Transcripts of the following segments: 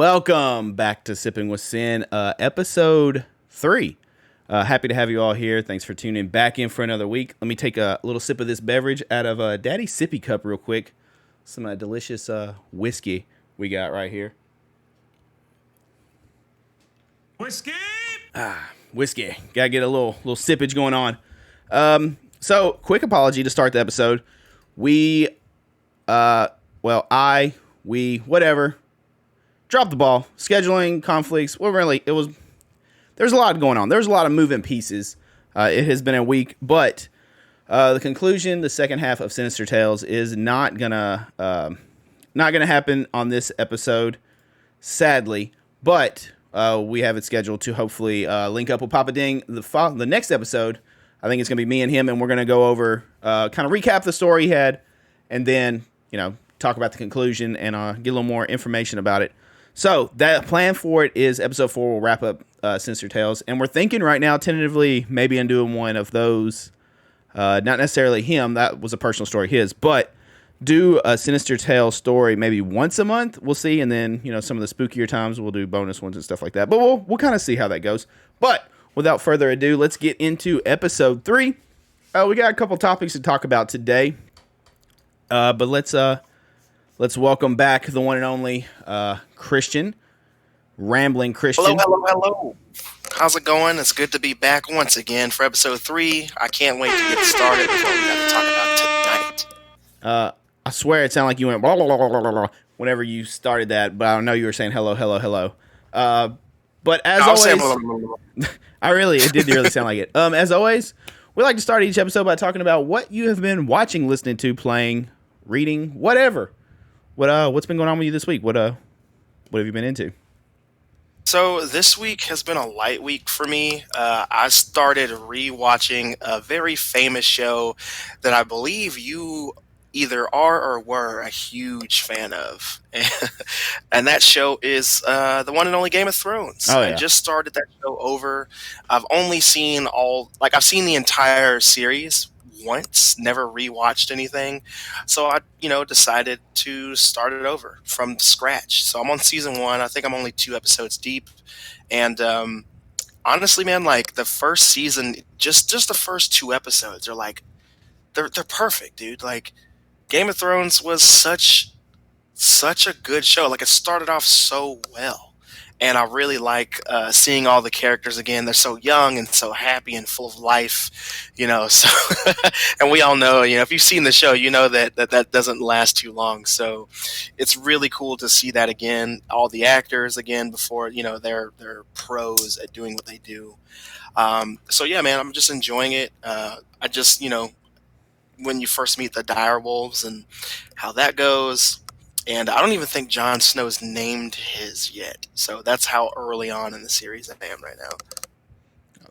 Welcome back to Sippin With Sin, episode 3. Happy to have you all here. Thanks for tuning back in for another week. Let me take a little sip of this beverage out of Daddy's sippy cup real quick. Some delicious whiskey we got right here. Whiskey! Whiskey. Gotta get a little sippage going on. So, quick apology to start the episode. We, whatever. Dropped the ball. Scheduling conflicts. There's a lot going on. There's a lot of moving pieces. It has been a week, but the conclusion, the second half of Sinister Tales, is not gonna happen on this episode, sadly. But we have it scheduled to hopefully link up with Papa Ding the next episode. I think it's gonna be me and him, and we're gonna go over kind of recap the story he had, and then talk about the conclusion and get a little more information about it. So that plan for it is episode 4 will wrap up Sinister Tales, and we're thinking right now tentatively maybe in doing one of those, not necessarily him, that was a personal story his, but do a Sinister Tales story maybe once a month. We'll see, and then some of the spookier times we'll do bonus ones and stuff like that. But we'll kind of see how that goes. But without further ado, let's get into episode 3. We got a couple topics to talk about today, but let's welcome back the one and only Christian, Rambling Christian. Hello. How's it going? It's good to be back once again for episode 3. I can't wait to get started with what we got to talk about tonight. I swear it sounded like you went blah, blah, blah, blah, blah, blah, whenever you started that, but I know you were saying hello. But as always, it did really sound like it. As always, we like to start each episode by talking about what you have been watching, listening to, playing, reading, whatever. What's been going on with you this week? What have you been into? So this week has been a light week for me. I started rewatching a very famous show that I believe you either are or were a huge fan of. And that show is the one and only Game of Thrones. Oh, yeah. I just started that show over. I've only seen I've seen the entire series once, never rewatched anything. So I, decided to start it over from scratch. So I'm on season 1. I think I'm only 2 episodes deep. And honestly, man, like the first season, just the first 2 episodes are like, they're perfect, dude. Like Game of Thrones was such a good show. Like it started off so well. And I really like seeing all the characters again. They're so young and so happy and full of life, So, and we all know, if you've seen the show, you know that doesn't last too long. So, it's really cool to see that again. All the actors again before they're pros at doing what they do. So yeah, man, I'm just enjoying it. I just when you first meet the direwolves and how that goes. And I don't even think Jon Snow's named his yet. So that's how early on in the series I am right now.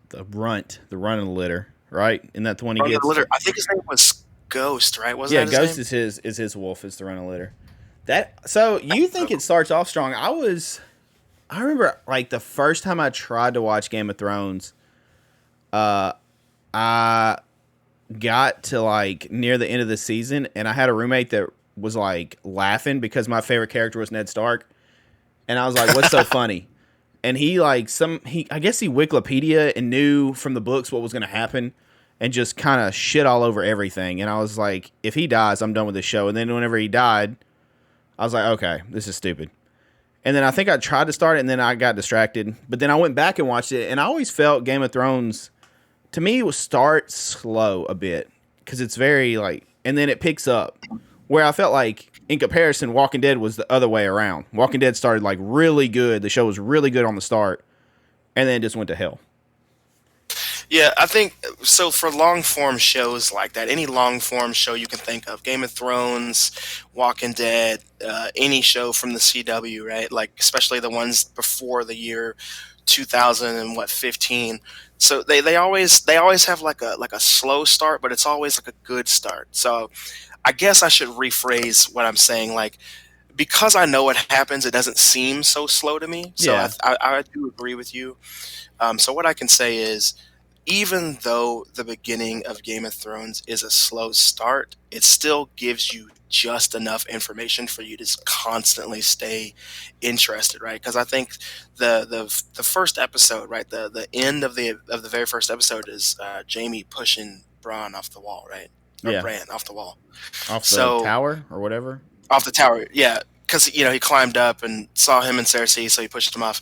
The runt of the litter, right? Isn't that the one he gets? I think his name was Ghost, right? Yeah, Ghost is his wolf. Is the runt of the litter. So you think it starts off strong? I remember like the first time I tried to watch Game of Thrones, I got to like near the end of the season, and I had a roommate that was like laughing because my favorite character was Ned Stark, and I was like, "What's so funny?" And I guess he Wikipedia and knew from the books what was going to happen, and just kind of shit all over everything. And I was like, "If he dies, I'm done with this show." And then whenever he died, I was like, "Okay, this is stupid." And then I think I tried to start it, and then I got distracted. But then I went back and watched it, and I always felt Game of Thrones, to me, it would start slow a bit because it's very and then it picks up. Where I felt like, in comparison, Walking Dead was the other way around. Walking Dead started like really good. The show was really good on the start, and then it just went to hell. Yeah, I think so. For long form shows like that, any long form show you can think of, Game of Thrones, Walking Dead, any show from the CW, right? Like especially the ones before the year 2015. So they always have like a slow start, but it's always like a good start. So I guess I should rephrase what I'm saying. Like, because I know what happens, it doesn't seem so slow to me. So yeah. I do agree with you. So what I can say is even though the beginning of Game of Thrones is a slow start, it still gives you just enough information for you to constantly stay interested, right? Because I think the first episode, right, the end of the very first episode is Jamie pushing Bran off the wall, right, or Yeah, Bran off the wall. off the So tower or whatever. off the tower, yeah, because he climbed up and saw him and Cersei, so he pushed him off.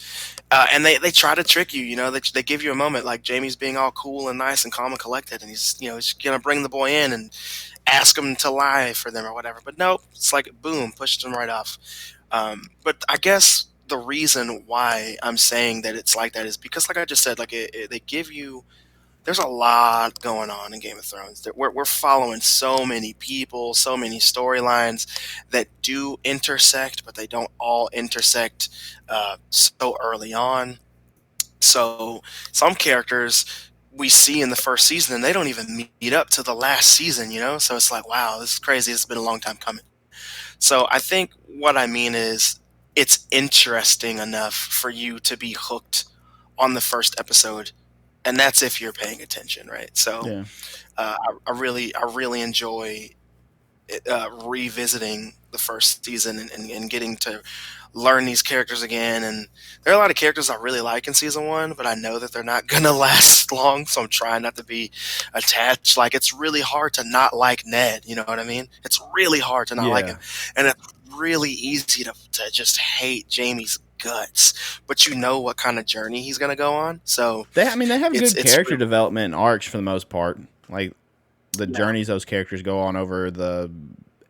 And they try to trick you, they give you a moment like Jamie's being all cool and nice and calm and collected, and he's gonna bring the boy in and ask him to lie for them or whatever. But nope, it's like boom, pushed him right off. But I guess the reason why I'm saying that it's like that is because, like I just said, like they give you. There's a lot going on in Game of Thrones. We're following so many people, so many storylines that do intersect, but they don't all intersect so early on. So some characters we see in the first season, and they don't even meet up to the last season, So it's like, wow, this is crazy. It's been a long time coming. So I think what I mean is it's interesting enough for you to be hooked on the first episode, and that's if you're paying attention, right? So Yeah. I really enjoy revisiting the first season and getting to learn these characters again. And there are a lot of characters I really like in season one, but I know that they're not gonna last long, so I'm trying not to be attached. Like, it's really hard to not like Ned, you know what I mean? It's really hard to not like Yeah. him, and it's really easy to just hate Jamie's guts, but you know what kind of journey he's gonna go on. So They have it's good it's character really, development and arcs for the most part. Like the yeah. journeys those characters go on over the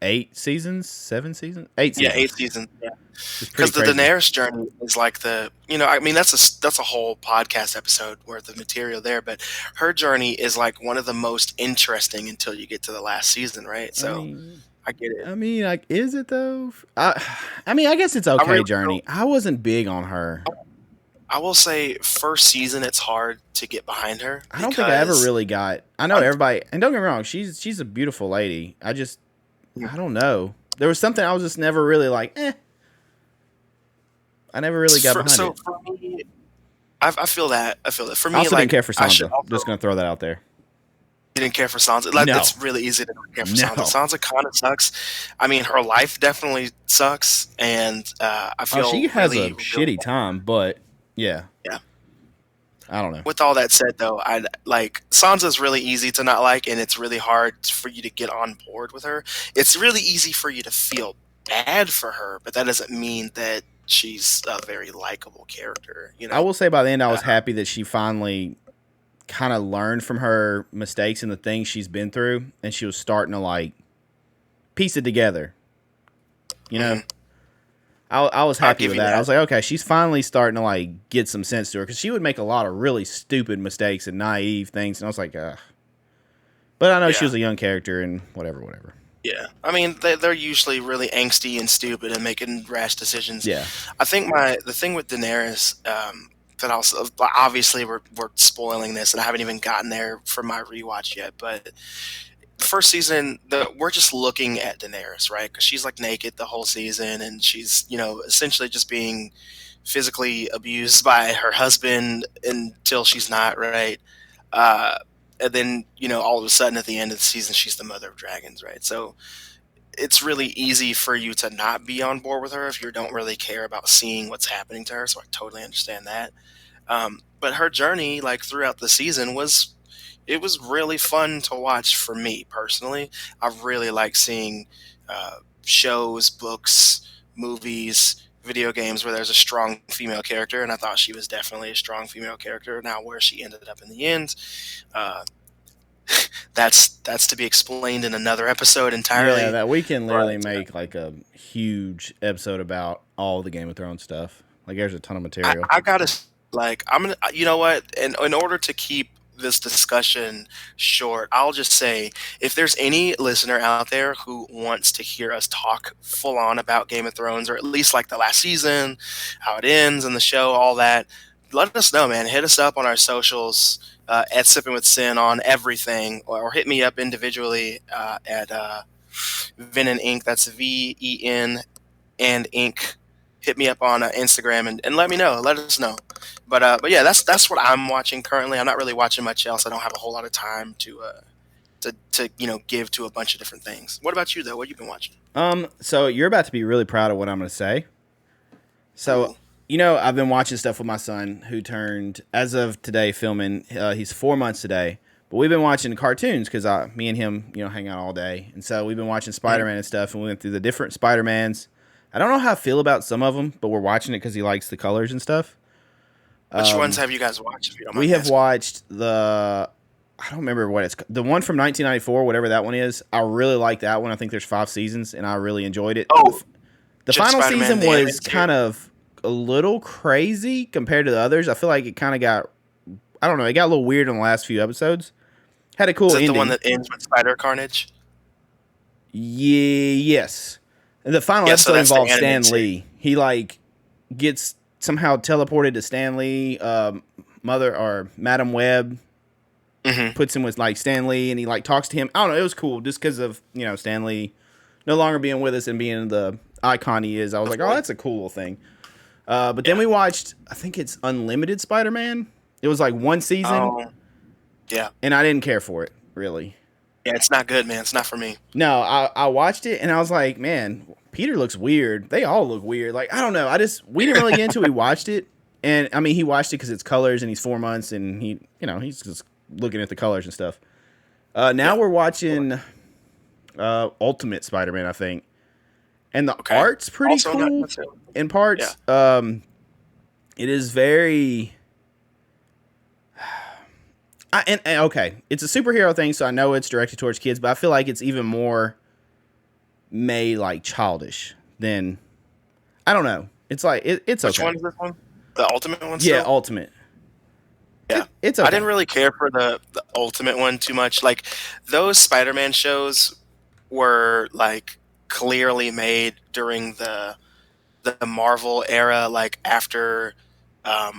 7 seasons, 8 Yeah, seasons. 8 seasons. Yeah, It's because pretty the crazy. Daenerys journey is like I mean, that's a whole podcast episode worth of material there. But her journey is like one of the most interesting until you get to the last season, right? I So mean, I get it. like, is it though? I guess it's I okay. really, Journey. I wasn't big on her. I will say, first season it's hard to get behind her I don't think I ever because really got. I know un- everybody, and don't get me wrong, she's a beautiful lady. I don't know. There was something I was just never really like. I never really got behind so it. for me, I feel that. I feel that. For I me, also didn't like, care for I should Sansa. also. Just gonna throw that out there. You didn't care for Sansa. Like, No, it's really easy to not care for no. Sansa. Sansa kind of sucks. I mean, her life definitely sucks, and I Oh, feel she has really, a really shitty time, but yeah, yeah. I don't know. With all that said, though, I like Sansa's really easy to not like, and it's really hard for you to get on board with her. It's really easy for you to feel bad for her, but that doesn't mean that she's a very likable character. I will say by the end, I Uh, was happy that she finally kind of learned from her mistakes and the things she's been through, and she was starting to like piece it together. You know, mhm. I was I'll happy give with you that. I that. was like, okay, she's finally starting to like get some sense to her because she would make a lot of really stupid mistakes and naive things, and I was like, ugh. But I know she Yeah. was a young character and whatever. Yeah, I mean they're usually really angsty and stupid and making rash decisions. Yeah, I think the thing with Daenerys, that also, obviously we're spoiling this, and I haven't even gotten there for my rewatch yet. But first season, we're just looking at Daenerys, right? Because she's like naked the whole season, and she's essentially just being physically abused by her husband until she's not, right? Uh, and then all of a sudden at the end of the season, she's the mother of dragons, right? So it's really easy for you to not be on board with her if you don't really care about seeing what's happening to her. So I totally understand that. But her journey, like throughout the season, it was really fun to watch for me personally. I really like seeing shows, books, movies, video games where there's a strong female character, and I thought she was definitely a strong female character. Now, where she ended up in the end, uh, that's to be explained in another episode yeah. entirely. That we can literally But make like a huge episode about all the Game of Thrones stuff. Like, there's a ton of I, material. I gotta like I'm gonna you know what? In order to keep this discussion short, I'll just say, if there's any listener out there who wants to hear us talk full on about Game of Thrones, or at least like the last season, how it ends and the show, all that, let us know, man. Hit us up on our socials, at Sippin With Sin on everything, or hit me up individually at Vin and Ink. That's VEN and Ink. Hit me up on Instagram and let me know. Let us know. But yeah, that's what I'm watching currently. I'm not really watching much else. I don't have a whole lot of time to give to a bunch of different things. What about you though? What have you been watching? So you're about to be really proud of what I'm going to say. So, Ooh. I've been watching stuff with my son who turned, as of today, filming. He's 4 months today. But we've been watching cartoons because me and him, hang out all day. And so we've been watching Spider-Man and stuff, and we went through the different Spider-Mans. I don't know how I feel about some of them, but we're watching it because he likes the colors and stuff. Which ones have you guys watched? If you don't mind We have asking? watched I don't remember what it's the one from 1994, whatever that one is. I really like that one. I think there's 5 seasons, and I really enjoyed it. Oh, The just final Spider-Man, season the was animated kind of a little crazy compared to the others. I feel like it kind of got, I don't know, it got a little weird in the last few episodes. Had a cool Is it ending. the one that ends with Spider Carnage? Yeah, yes. And the final Yeah, so episode that's the involves Stan animated Lee. He gets somehow teleported to Stan Lee, Mother or Madam Web Mm-hmm. puts him with Stan Lee, and he talks to him. I don't know, it was cool just because of Stan Lee no longer being with us and being the icon he is. I was like, oh, that's a cool little thing. But then we watched, I think it's Unlimited Spider-Man. It was one season. Oh, yeah. And I didn't care for it, really. Yeah, it's not good, man. It's not for me. No, I watched it and I was like, man, Peter looks weird. They all look weird. I don't know. We didn't really get into it. We watched it. And I mean, he watched it because it's colors and he's 4 months and he's just looking at the colors and stuff. Now we're watching Ultimate Spider-Man, I think. And the art's pretty Also cool not too. in parts. It is very... And okay, it's a superhero thing, so I know it's directed towards kids, but I feel like it's even more made childish than... I don't know. It's it's okay. Which one is this one? The Ultimate one? Yeah, Still? Ultimate. Yeah. It's okay. I didn't really care for the Ultimate one too much. Those Spider-Man shows were clearly made during the Marvel era, after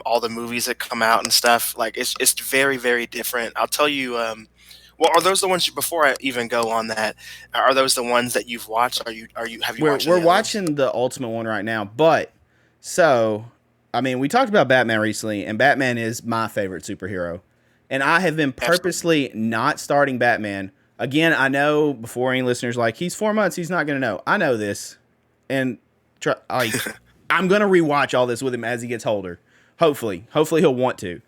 all the movies that come out and stuff. It's very, very different. I'll tell you. Well, are those the ones before I even go on that? Are those the ones that you've watched? Have you watched? We're watching the Ultimate one right now, but I mean, we talked about Batman recently, and Batman is my favorite superhero. And I have been purposely not starting Batman. Again, I know before any listeners he's 4 months, he's not going to know. I know this. And I'm going to rewatch all this with him as he gets older. Hopefully he'll want to.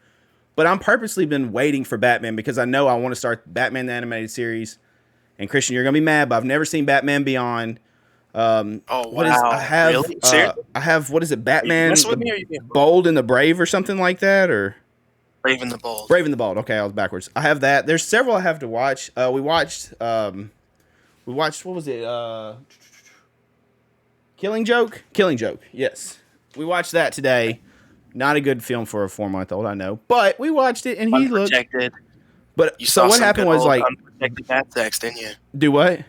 But I'm purposely been waiting for Batman because I know I want to start Batman the Animated Series. And Christian, you're going to be mad, but I've never seen Batman Beyond. Oh, wow. Really? Seriously? I have, what is it, Batman With me, or you being Bold and the Brave or something like that? Or Brave and the Bold? Brave and the Bold. Okay, I was backwards. I have that. There's several I have to watch. We watched, what was it? Killing Joke? Killing Joke, yes. We watched that today. Not a good film for a 4-month-old, I know. But we watched it, and he looked... Unprotected. But, so what happened was, unprotected bat sex, didn't you? Do what? I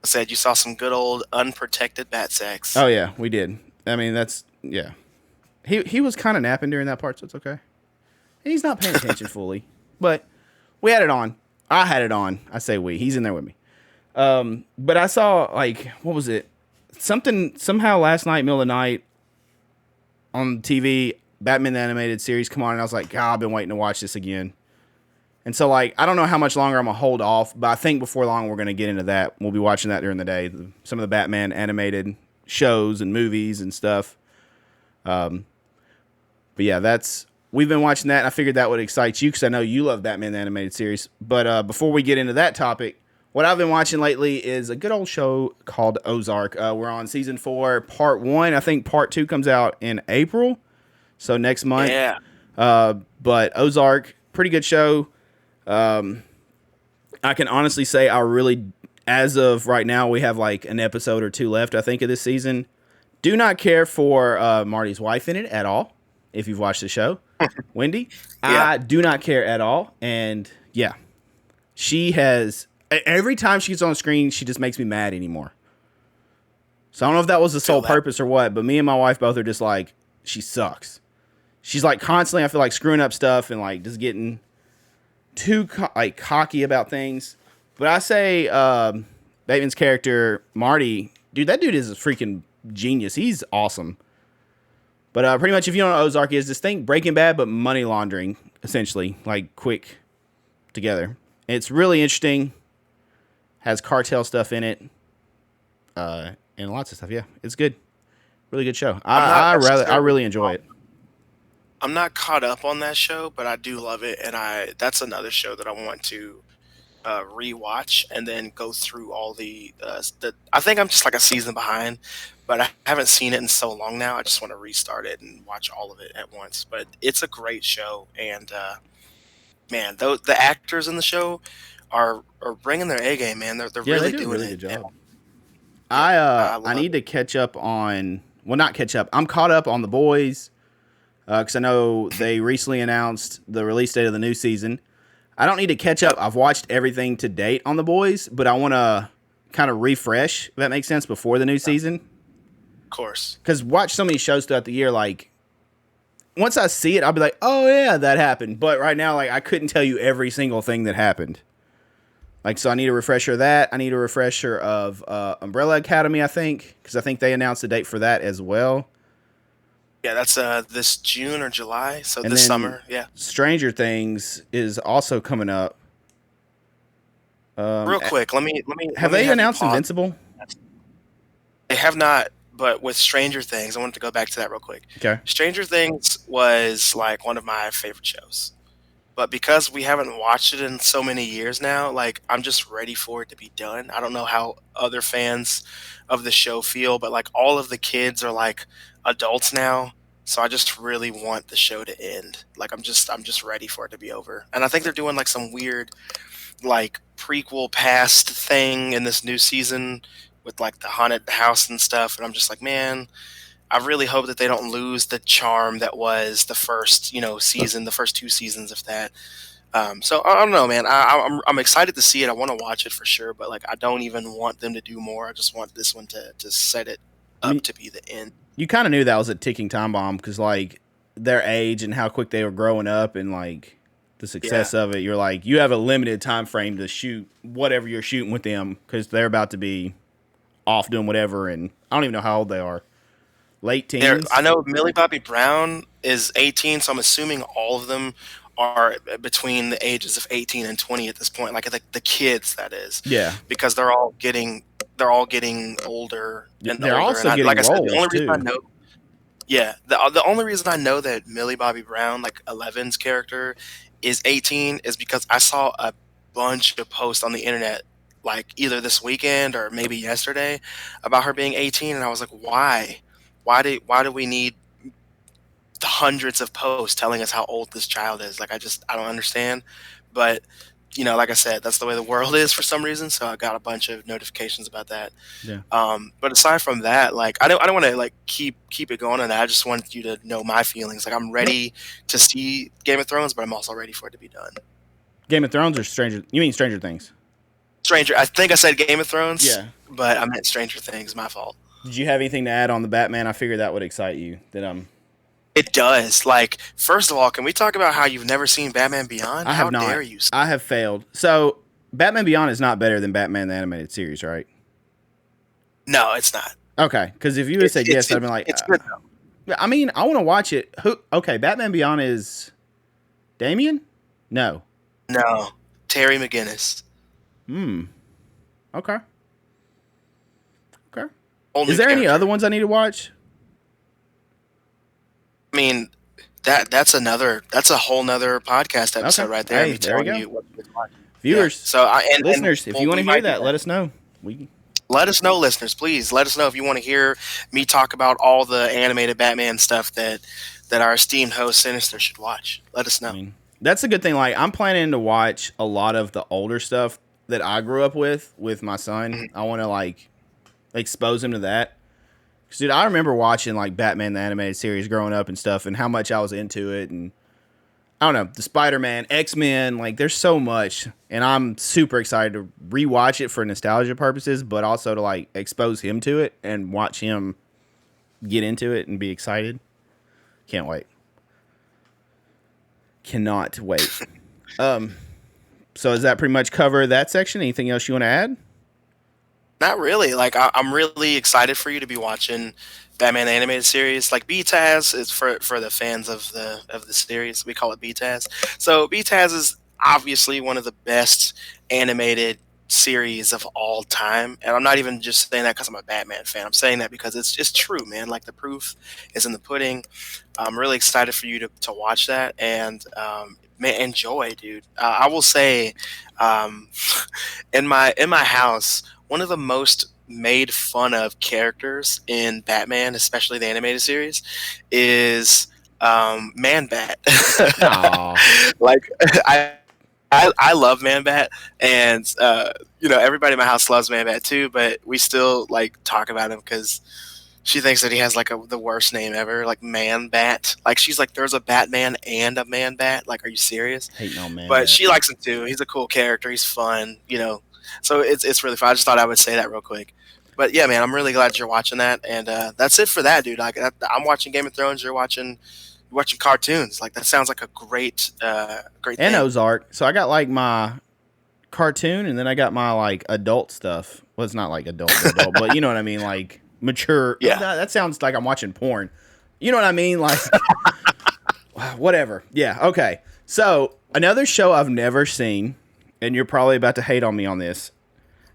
said you saw some good old unprotected bat sex. Oh, yeah, we did. I mean, that's... Yeah. He was kind of napping during that part, so it's okay. And he's not paying attention fully. But we had it on. I had it on. I say we. He's in there with me. But I saw, what was it? Somehow last night, middle of the night, on TV, Batman the Animated Series come on, and I was like, God, I've been waiting to watch this again. And so, I don't know how much longer I'm going to hold off, but I think before long we're going to get into that. We'll be watching that during the day, some of the Batman animated shows and movies and stuff. But yeah, we've been watching that, and I figured that would excite you because I know you love Batman the Animated Series. But before we get into that topic, what I've been watching lately is a good old show called Ozark. We're on season 4, part 1. I think part 2 comes out in April, so next month. Yeah. But Ozark, pretty good show. I can honestly say as of right now, we have an episode or 2 left, I think, of this season. Do not care for Marty's wife in it at all, if you've watched the show. Wendy. Yeah. I do not care at all. And yeah, she has... Every time she's on screen, she just makes me mad anymore. So I don't know if that was the sole purpose or what, but me and my wife both are just she sucks. She's constantly, I feel screwing up stuff and just getting too cocky about things. But I say Bateman's character, Marty, dude, that dude is a freaking genius. He's awesome. But pretty much, if you don't know what Ozark is, this thing Breaking Bad, but money laundering, essentially, like quick together. It's really interesting. Has cartel stuff in it, and lots of stuff. Yeah, it's good. Really good show. I really enjoy it. I'm not caught up on that show, but I do love it, and that's another show that I want to rewatch and then go through all the. I think I'm just like a season behind, but I haven't seen it in so long now. I just want to restart it and watch all of it at once. But it's a great show, and man, the actors in the show are bringing their A game, man. They're really they do doing a really it. good job. I I need to catch up on. Well, not catch up. I'm caught up on The Boys because I know they recently announced the release date of the new season. I don't need to catch up. I've watched everything to date on The Boys, but I want to kind of refresh, if that makes sense, before the new season. Of course. Because watch so many shows throughout the year, like, once I see it, I'll be like, oh, yeah, that happened. But right now, like, I couldn't tell you every single thing that happened. Like, so I need a refresher of that. I need a refresher of Umbrella Academy, I think, because I think they announced a date for that as well. Yeah, that's this June or July, so And this then summer. Yeah. Stranger Things is also coming up. Real quick, let me. Have they announced Invincible? They have not, but with Stranger Things, I wanted to go back to that real quick. Okay. Stranger Things was like one of my favorite shows. But because we haven't watched it in so many years now, like I'm just ready for it to be done. I don't know how other fans of the show feel, but like all of the kids are like adults now. So I just really want the show to end. Like I'm just ready for it to be over. And I think they're doing like some weird like prequel past thing in this new season with like the haunted house and stuff. And I'm just like, man, I really hope that they don't lose the charm that was the first, season, the first 2 seasons of that. So I don't know, man. I'm excited to see it. I want to watch it for sure, but like I don't even want them to do more. I just want this one to set it up to be the end. You kind of knew that was a ticking time bomb because like their age and how quick they were growing up and like the success of it. You're like, you have a limited time frame to shoot whatever you're shooting with them because they're about to be off doing whatever, and I don't even know how old they are. Late teens. I know Millie Bobby Brown is 18, so I'm assuming all of them are between the ages of 18 and 20 at this point. Like the kids, that is. Yeah. Because they're all getting older and they're older. also and getting like I said, roles, the only reason too. I know. Yeah, the only reason I know that Millie Bobby Brown, like Eleven's character, is 18 is because I saw a bunch of posts on the internet like either this weekend or maybe yesterday about her being 18, and I was like, why? Why do we need the hundreds of posts telling us how old this child is? Like I don't understand. But like I said, that's the way the world is for some reason. So I got a bunch of notifications about that. Yeah. But aside from that, like I don't want to like keep it going on that. I just want you to know my feelings. Like I'm ready to see Game of Thrones, but I'm also ready for it to be done. Game of Thrones or Stranger? You mean Stranger Things? I think I said Game of Thrones. Yeah. But I meant Stranger Things. My fault. Did you have anything to add on the Batman? I figured that would excite you. It does. Like, first of all, can we talk about how you've never seen Batman Beyond? I have not. How dare you? I have failed. So, Batman Beyond is not better than Batman the Animated Series, right? No, it's not. Okay, because if you would have said yes, I'd have been like, it's good though. I mean, I want to watch it. Okay, Batman Beyond is Damien? No, Terry McGinnis. Okay. Only is there any character. other ones I need to watch? I mean, that's a whole nother podcast episode right there. Hey, there we go. You what to watch. Viewers, So listeners, if you want to hear that, let us know. Let us know, listeners. Please let us know if you want to hear me talk about all the animated Batman stuff that our esteemed host Sinister should watch. Let us know. I mean, that's a good thing. Like, I'm planning to watch a lot of the older stuff that I grew up with my son. Mm-hmm. I want to like expose him to that. Because, dude, I remember watching like Batman the Animated Series growing up and stuff, and how much I was into it. And I don't know, the Spider-Man, X-Men, like there's so much, and I'm super excited to rewatch it for nostalgia purposes, but also to like expose him to it and watch him get into it and be excited. Can't wait. Cannot wait. So does that pretty much cover that section? Anything else you want to add? Not really. Like I'm really excited for you to be watching Batman animated series. Like BTAS is for the fans of the series. We call it BTAS. So BTAS is obviously one of the best animated series of all time, and I'm not even just saying that because I'm a Batman fan. I'm saying that because it's true, man. Like the proof is in the pudding. I'm really excited for you to watch that and man, enjoy, dude. I will say, um, in my house, one of the most made fun of characters in Batman, especially the animated series, is Man Bat. Aw. Like I love Man Bat, and everybody in my house loves Man Bat too. But we still like talk about him because she thinks that he has like the worst name ever, like Man Bat. Like she's like, there's a Batman and a Man Bat. Like, are you serious? Hating on Man But Bat. she likes him too. He's a cool character. He's fun. So it's really fun. I just thought I would say that real quick. But yeah, man, I'm really glad you're watching that, and that's it for that, dude. Like I'm watching Game of Thrones. You're watching cartoons. Like that sounds like a great And thing. Ozark. So I got like my cartoon, and then I got my like adult stuff. Well, it's not like adult, but you know what I mean, like mature. Yeah. That sounds like I'm watching porn. You know what I mean, like whatever. Yeah. Okay. So another show I've never seen, and you're probably about to hate on me on this.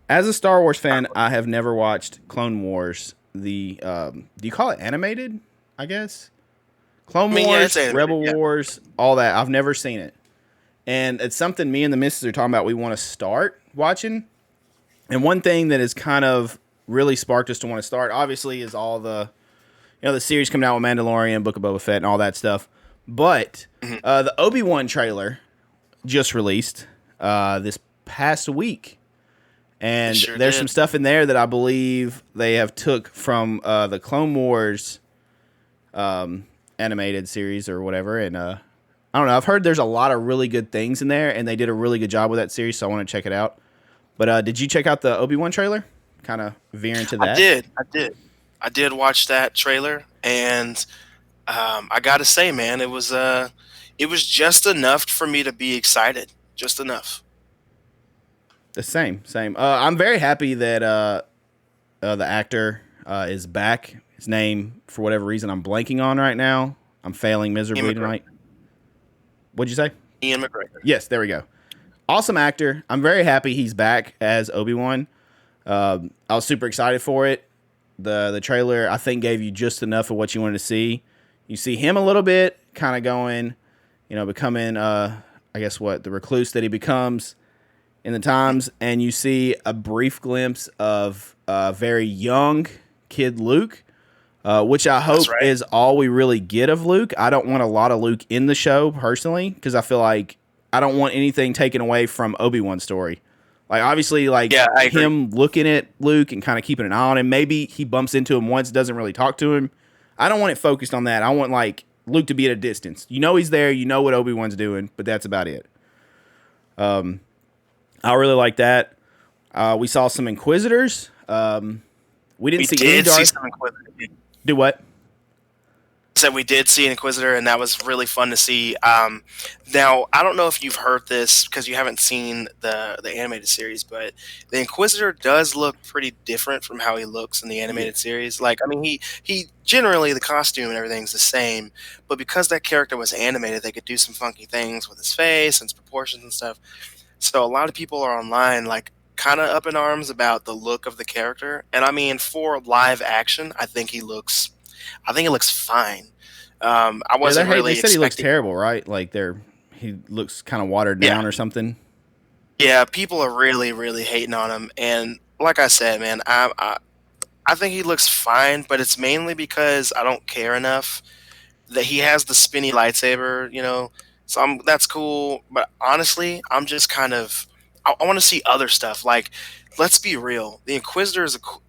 As a Star Wars fan, I have never watched Clone Wars. The do you call it animated? I guess Clone I mean, yeah, Wars, it's animated, Rebel yeah. Wars, all that. I've never seen it. And it's something me and the missus are talking about we want to start watching. And one thing that has kind of really sparked us to want to start, obviously, is all the the series coming out with Mandalorian, Book of Boba Fett, and all that stuff. But the Obi-Wan trailer just released this past week. And Sure there's did. some stuff in there that I believe they have took from the Clone Wars animated series or whatever. And I don't know. I've heard there's a lot of really good things in there, and they did a really good job with that series, so I want to check it out. But did you check out the Obi-Wan trailer? Kind of veer into that. I did watch that trailer, and I gotta say, man, it was just enough for me to be excited. Just enough. The same. I'm very happy that the actor is back. His name, for whatever reason, I'm blanking on right now. I'm failing miserably Ian McGregor. tonight. What'd you say? Ian McGregor. Yes, there we go. Awesome actor. I'm very happy he's back as Obi-Wan. I was super excited for it. The trailer, I think, gave you just enough of what you wanted to see. You see him a little bit, kind of going, becoming, I guess the recluse that he becomes in the times, and you see a brief glimpse of a very young kid Luke, which I hope right. is all we really get of Luke. I don't want a lot of Luke in the show, personally, because I feel like I don't want anything taken away from Obi-Wan's story. Like, obviously, Yeah, I agree. him looking at Luke and kind of keeping an eye on him. Maybe he bumps into him once, doesn't really talk to him. I don't want it focused on that. I want, Luke to be at a distance. You know he's there. You know what Obi-Wan's doing, but that's about it. I really like that. We saw some Inquisitors. We didn't see any did see Darth. some Inquisitor. Do what? Said we did see an Inquisitor, and that was really fun to see. Now, I don't know if you've heard this because you haven't seen the animated series, but the Inquisitor does look pretty different from how he looks in the animated series. Like, I mean, he generally, the costume and everything's the same, but because that character was animated, they could do some funky things with his face and his proportions and stuff. So a lot of people are online, like, kind of up in arms about the look of the character. And I mean, for live action, I think it looks fine. I wasn't really They said he looks expecting. terrible, right? Like he looks kind of watered down or something. Yeah, people are really, really hating on him, and like I said, man, I think he looks fine, but it's mainly because I don't care enough that he has the spinny lightsaber. So that's cool, but honestly, I'm just kind of I want to see other stuff. Like, let's be real, the Inquisitor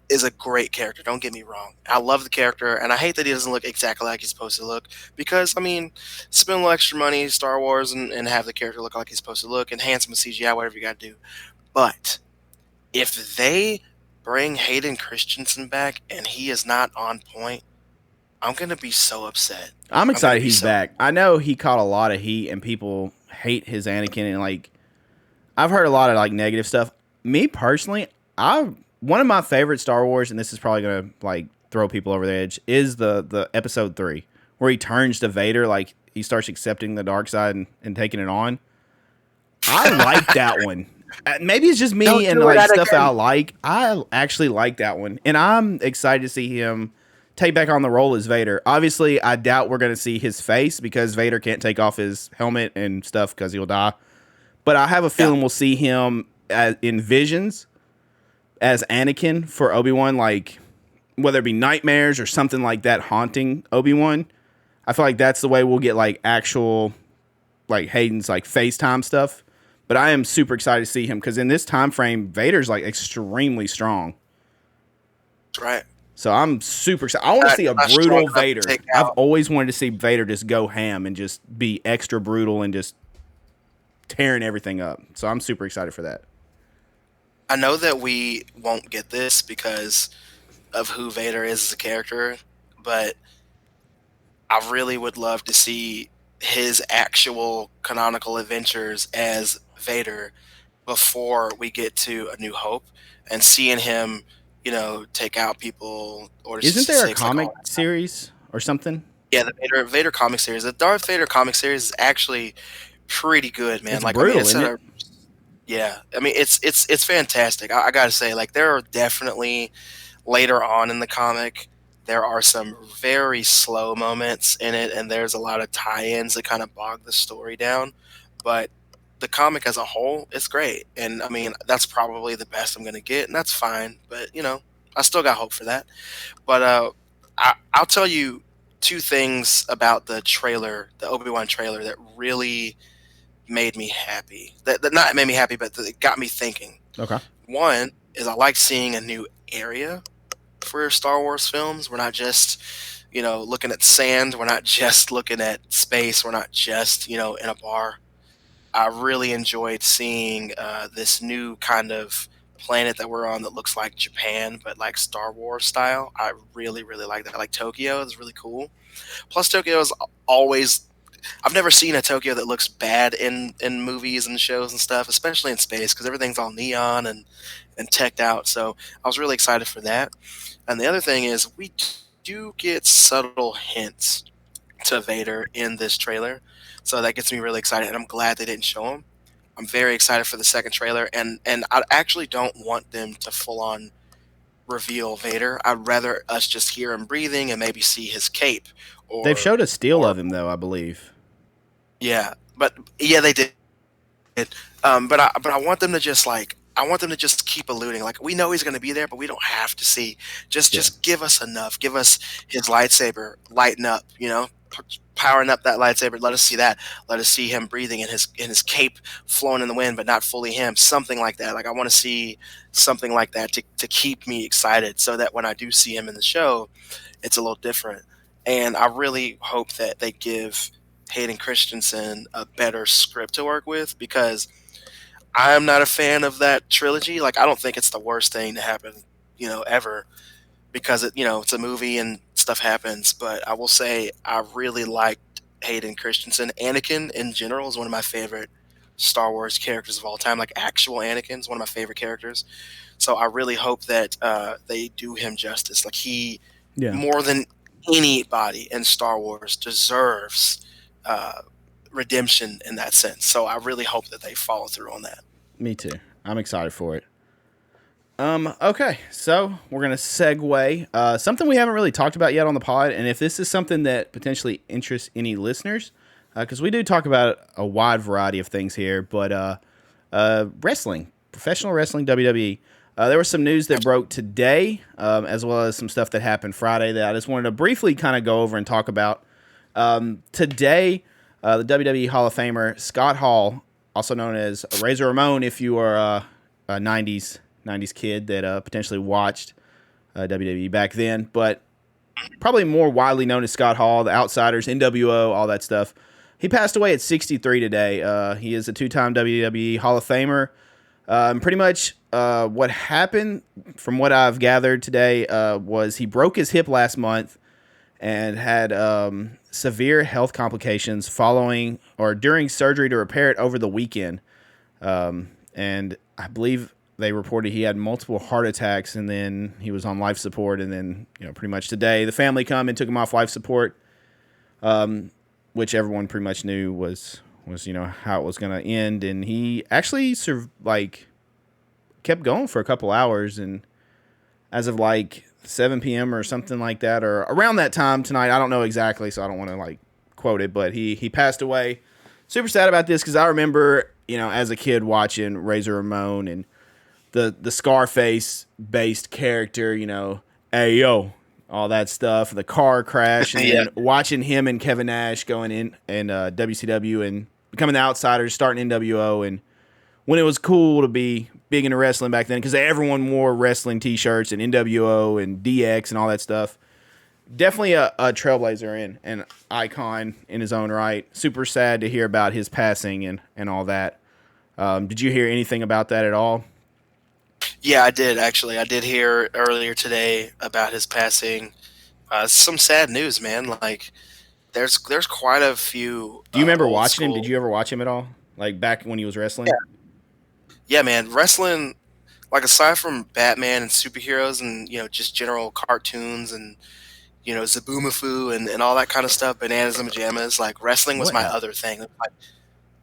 is a great character. Don't get me wrong. I love the character, and I hate that he doesn't look exactly like he's supposed to look. Because I mean, spend a little extra money, Star Wars, and have the character look like he's supposed to look, enhance him with CGI, whatever you got to do. But if they bring Hayden Christensen back and he is not on point, I'm gonna be so upset. I'm excited be he's so- back. I know he caught a lot of heat and people hate his Anakin, and I've heard a lot of negative stuff. Me personally, one of my favorite Star Wars, and this is probably gonna throw people over the edge is the episode 3 where he turns to Vader, like he starts accepting the dark side and taking it on. I like that one. Maybe it's just me and like stuff I like. I actually like that one, and I'm excited to see him take back on the role as Vader. Obviously, I doubt we're going to see his face because Vader can't take off his helmet and stuff because he'll die. But I have a feeling we'll see him in visions as Anakin for Obi-Wan, like whether it be nightmares or something like that haunting Obi-Wan. I feel like that's the way we'll get like actual like Hayden's like FaceTime stuff. But I am super excited to see him because in this time frame, Vader's like extremely strong. That's right. So I'm super excited. I want to see a brutal Vader. I've always wanted to see Vader just go ham and just be extra brutal and just tearing everything up. So I'm super excited for that. I know that we won't get this because of who Vader is as a character, but I really would love to see his actual canonical adventures as Vader before we get to A New Hope and seeing him, you know, take out people. Or isn't there a comic series or something? Yeah, the Vader comic series. The Darth Vader comic series is actually pretty good, man. It's like brutal, isn't it? Yeah, I mean it's fantastic. I gotta say, like there are definitely later on in the comic there are some very slow moments in it, and there's a lot of tie-ins that kind of bog the story down. But the comic as a whole, it's great, and I mean that's probably the best I'm gonna get, and that's fine. But you know, I still got hope for that. But I'll tell you two things about the trailer, the Obi-Wan trailer, that really made me happy. That not made me happy, but that got me thinking. Okay. One is I like seeing a new area for Star Wars films. We're not just, you know, looking at sand. We're not just looking at space. We're not just, you know, in a bar. I really enjoyed seeing this new kind of planet that we're on that looks like Japan, but like Star Wars style. I really, really like that. Like Tokyo is really cool. Plus, Tokyo is always. I've never seen a Tokyo that looks bad in movies and shows and stuff, especially in space, because everything's all neon and teched out. So I was really excited for that. And the other thing is we do get subtle hints to Vader in this trailer. So that gets me really excited, and I'm glad they didn't show him. I'm very excited for the second trailer, and I actually don't want them to full-on reveal Vader. I'd rather us just hear him breathing and maybe see his cape. They've showed a still of him, though, I believe. Yeah, they did. But I want them to just keep alluding. Like we know he's going to be there, but we don't have to see. Just give us enough. Give us his lightsaber lighting up. You know, powering up that lightsaber. Let us see that. Let us see him breathing and his cape flowing in the wind, but not fully him. Something like that. Like I want to see something like that to keep me excited, so that when I do see him in the show, it's a little different. And I really hope that they give Hayden Christensen a better script to work with, because I'm not a fan of that trilogy. Like, I don't think it's the worst thing to happen, you know, ever, because it's a movie and stuff happens. But I will say I really liked Hayden Christensen. Anakin in general is one of my favorite Star Wars characters of all time. Like actual Anakin is one of my favorite characters. So I really hope that they do him justice. Like more than anybody in Star Wars deserves redemption in that sense. So I really hope that they follow through on that. Me too. I'm excited for it. Okay, so we're gonna segue something we haven't really talked about yet on the pod, and if this is something that potentially interests any listeners, because we do talk about a wide variety of things here, but wrestling, professional wrestling, WWE. There was some news that broke today, as well as some stuff that happened Friday that I just wanted to briefly kind of go over and talk about. Today, the WWE Hall of Famer Scott Hall, also known as Razor Ramon, if you are a 90s kid that potentially watched WWE back then, but probably more widely known as Scott Hall, the Outsiders, NWO, all that stuff. He passed away at 63 today. He is a two-time WWE Hall of Famer. Pretty much what happened, from what I've gathered today, was he broke his hip last month and had severe health complications following or during surgery to repair it over the weekend. And I believe they reported he had multiple heart attacks, and then he was on life support, and then pretty much today the family come and took him off life support, which everyone pretty much knew was how it was going to end, and he actually kept going for a couple hours, and as of 7 p.m. or something like that, or around that time tonight, I don't know exactly, so I don't want to quote it, but he passed away. Super sad about this because I remember as a kid watching Razor Ramon and the Scarface based character, hey yo, all that stuff, the car crash, and then watching him and Kevin Nash going in and WCW and becoming the outsiders, starting NWO, and when it was cool to be big into wrestling back then because everyone wore wrestling T-shirts and NWO and DX and all that stuff. Definitely a trailblazer and an icon in his own right. Super sad to hear about his passing and all that. Did you hear anything about that at all? Yeah, I did actually. I did hear earlier today about his passing. Some sad news, man. There's quite a few. Do you remember watching him? Did you ever watch him at all? Back when he was wrestling? Yeah, man. Wrestling, aside from Batman and superheroes and just general cartoons and Zaboomafoo and all that kind of stuff, Bananas and Pajamas, wrestling was my other thing.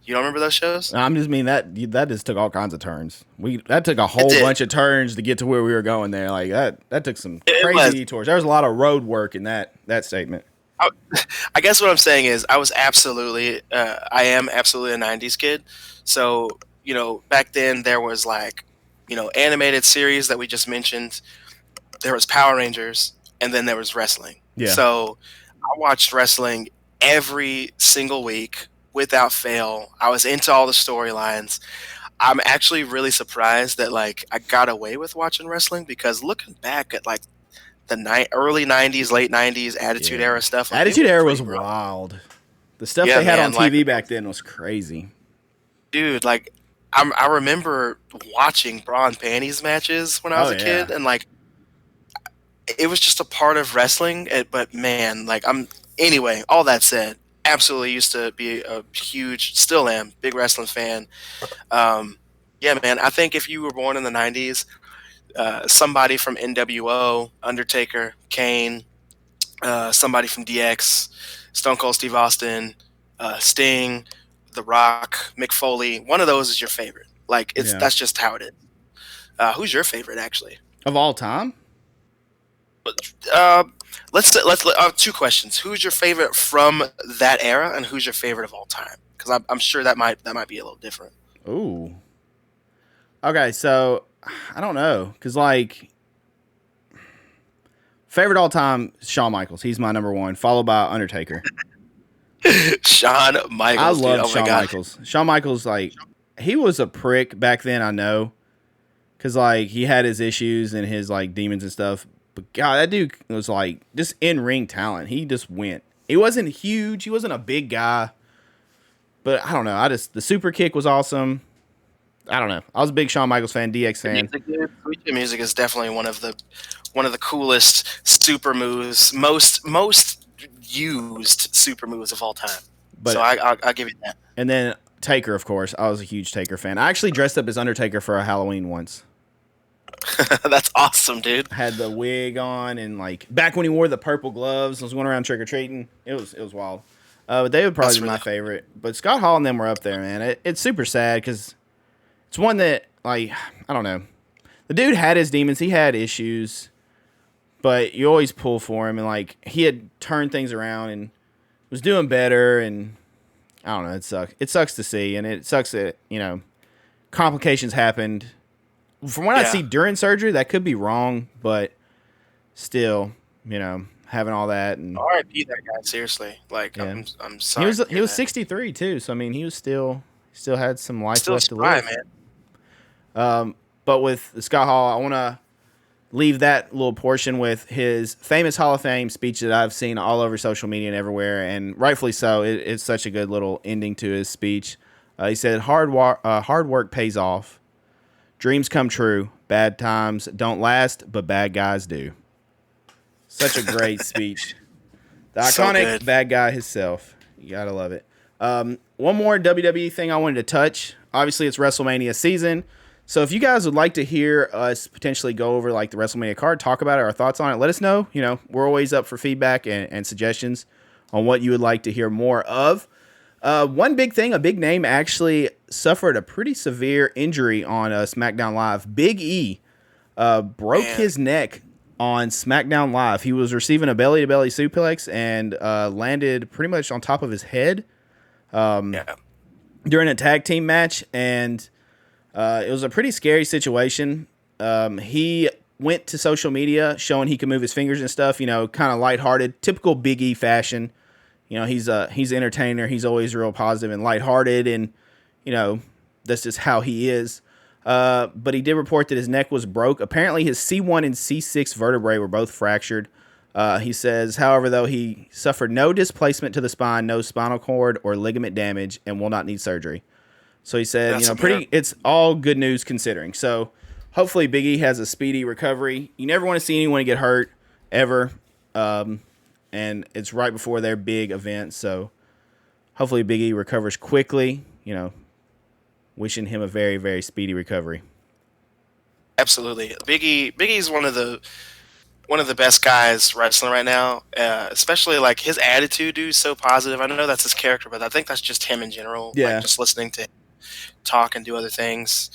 You don't remember those shows? I'm just mean that just took all kinds of turns. That took a whole bunch of turns to get to where we were going there. That took some crazy detours. There was a lot of road work in that statement. I guess what I'm saying is I am absolutely a 90s kid. So, back then there was animated series that we just mentioned. There was Power Rangers, and then there was wrestling. Yeah. So I watched wrestling every single week without fail. I was into all the storylines. I'm actually really surprised that I got away with watching wrestling because looking back at the early 90s, late 90s Attitude Era stuff. Attitude Era was wild. The stuff they had on TV back then was crazy. Dude, I remember watching bra and panties matches when I was a kid, and it was just a part of wrestling. But man, anyway, all that said, absolutely used to be a huge, still am, big wrestling fan. Yeah, man, I think if you were born in the 90s, somebody from NWO, Undertaker, Kane, somebody from DX, Stone Cold Steve Austin, Sting, The Rock, Mick Foley, one of those is your favorite. That's just how it is. Who's your favorite, actually? Of all time? Let's two questions. Who's your favorite from that era, and who's your favorite of all time? Because I'm sure that might be a little different. Ooh. Okay, so I don't know, because favorite all time, Shawn Michaels. He's my number one, followed by Undertaker. Shawn Michaels. I love Shawn Michaels. Shawn Michaels, he was a prick back then, I know, because he had his issues and his demons and stuff. But God, that dude was just in ring talent. He just went. He wasn't huge. He wasn't a big guy. But I don't know. The super kick was awesome. I don't know. I was a big Shawn Michaels fan, DX fan. The music is definitely one of the coolest super moves, most used super moves of all time. So I'll give you that. And then Taker, of course. I was a huge Taker fan. I actually dressed up as Undertaker for a Halloween once. That's awesome, dude. Had the wig on and back when he wore the purple gloves, I was going around trick or treating. It was wild. But they would probably be my favorite. But Scott Hall and them were up there, man. It's super sad because it's one that I don't know. The dude had his demons. He had issues, but you always pull for him. And he had turned things around and was doing better. And I don't know. It sucks. It sucks to see, and it sucks that complications happened. From what I see during surgery, that could be wrong, but still, having all that and R.I.P. that guy. Seriously, I'm sorry. He was 63 too, so I mean, he still had some life left to live. Man. But with Scott Hall, I want to leave that little portion with his famous Hall of Fame speech that I've seen all over social media and everywhere, and rightfully so. It's such a good little ending to his speech. He said, "Hard work pays off. Dreams come true. Bad times don't last, but bad guys do." Such a great speech. The iconic bad guy himself. You gotta love it. One more WWE thing I wanted to touch. Obviously, it's WrestleMania season, So if you guys would like to hear us potentially go over like the WrestleMania card, talk about it, our thoughts on it, let us know. You know, we're always up for feedback and suggestions on what you would like to hear more of. One big thing, a big name actually suffered a pretty severe injury on SmackDown Live. Big E broke his neck on SmackDown Live. He was receiving a belly-to-belly suplex and landed pretty much on top of his head during a tag team match, and it was a pretty scary situation. He went to social media showing he could move his fingers and stuff, you know, kind of lighthearted, typical Big E fashion. You know, he's an entertainer. He's always real positive and lighthearted, and, you know, that's just how he is. But he did report that his neck was broke. Apparently his C1 and C6 vertebrae were both fractured. He says, however, though, he suffered no displacement to the spine, no spinal cord or ligament damage, and will not need surgery. So he said, it's all good news considering. So hopefully Big E has a speedy recovery. You never want to see anyone get hurt, ever. And it's right before their big event. So hopefully Big E recovers quickly, you know, wishing him a very, very speedy recovery. Absolutely. Big E's one of the best guys wrestling right now, especially like his attitude, dude, so positive. I know that's his character, but I think that's just him in general. Yeah. Like just listening to him talk and do other things.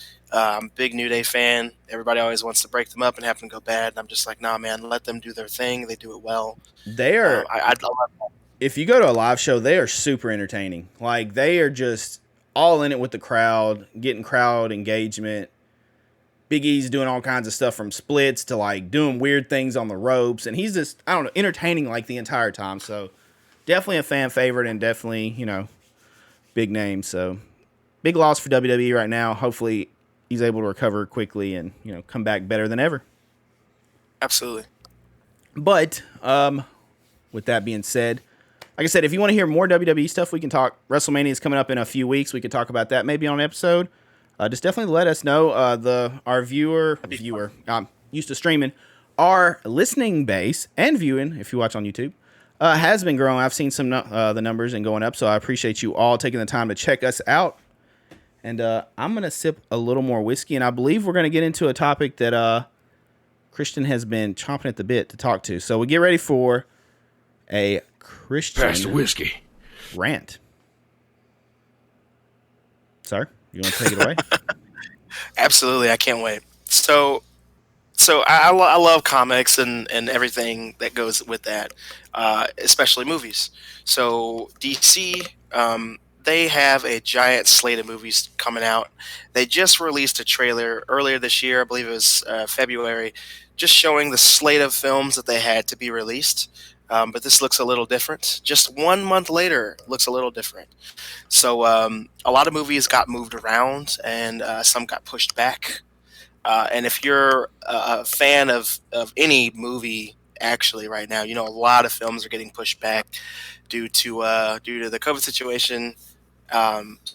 Big New Day fan. Everybody always wants to break them up and have them go bad. And I'm just like, nah, man, let them do their thing. They do it well. They are. If you go to a live show, they are super entertaining. Like, they are just all in it with the crowd, getting crowd engagement. Big E's doing all kinds of stuff from splits to like doing weird things on the ropes, and he's just, I don't know, entertaining like the entire time. So definitely a fan favorite and definitely, you know, big name. So big loss for WWE right now. Hopefully he's able to recover quickly and, you know, come back better than ever. Absolutely. But with that being said, like I said, if you want to hear more WWE stuff, we can talk. WrestleMania is coming up in a few weeks. We could talk about that maybe on an episode. Just definitely let us know. Our viewer, used to streaming, our listening base and viewing, if you watch on YouTube, has been growing. I've seen some the numbers and going up, so I appreciate you all taking the time to check us out. And I'm gonna sip a little more whiskey, and I believe we're gonna get into a topic that Christian has been chomping at the bit to talk to. So we get ready for a Christian Pass the whiskey rant. Sir, you want to take it away? Absolutely, I can't wait. So I love comics and everything that goes with that, especially movies. So DC, they have a giant slate of movies coming out. They just released a trailer earlier this year, I believe it was February, just showing the slate of films that they had to be released. But this looks a little different. Just 1 month later, looks a little different. So a lot of movies got moved around, and some got pushed back. And if you're a fan of any movie, actually, right now, you know a lot of films are getting pushed back due to the COVID situation.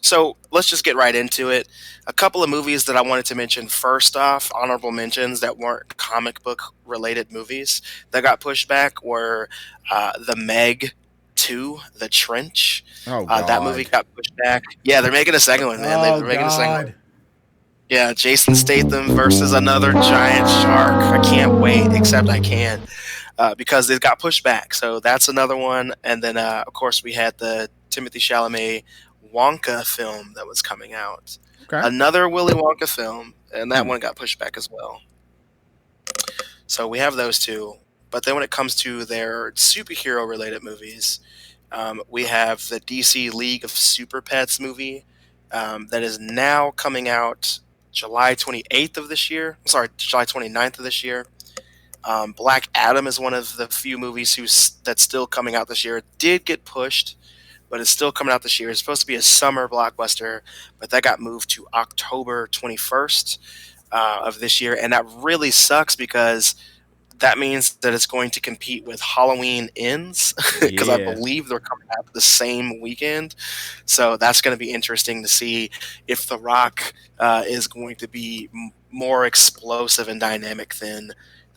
So let's just get right into it. A couple of movies that I wanted to mention first off, honorable mentions that weren't comic book related movies that got pushed back were The Meg 2, The Trench. Oh, God. That movie got pushed back. Yeah, they're making a second one, man. They're making a second one. Yeah, Jason Statham versus another giant shark. I can't wait, except I can. Because it got pushed back. So that's another one. And then, of course, we had the Timothy Chalamet Wonka film that was coming out. Okay. Another Willy Wonka film, and that one got pushed back as well. So we have those two. But then when it comes to their superhero-related movies, we have the DC League of Super Pets movie that is now coming out July 28th of this year. Sorry, July 29th of this year. Black Adam is one of the few movies that's still coming out this year. It did get pushed, but it's still coming out this year. It's supposed to be a summer blockbuster, but that got moved to October 21st of this year. And that really sucks because that means that it's going to compete with Halloween Ends because I believe they're coming out the same weekend. So that's going to be interesting to see if The Rock is going to be more explosive and dynamic than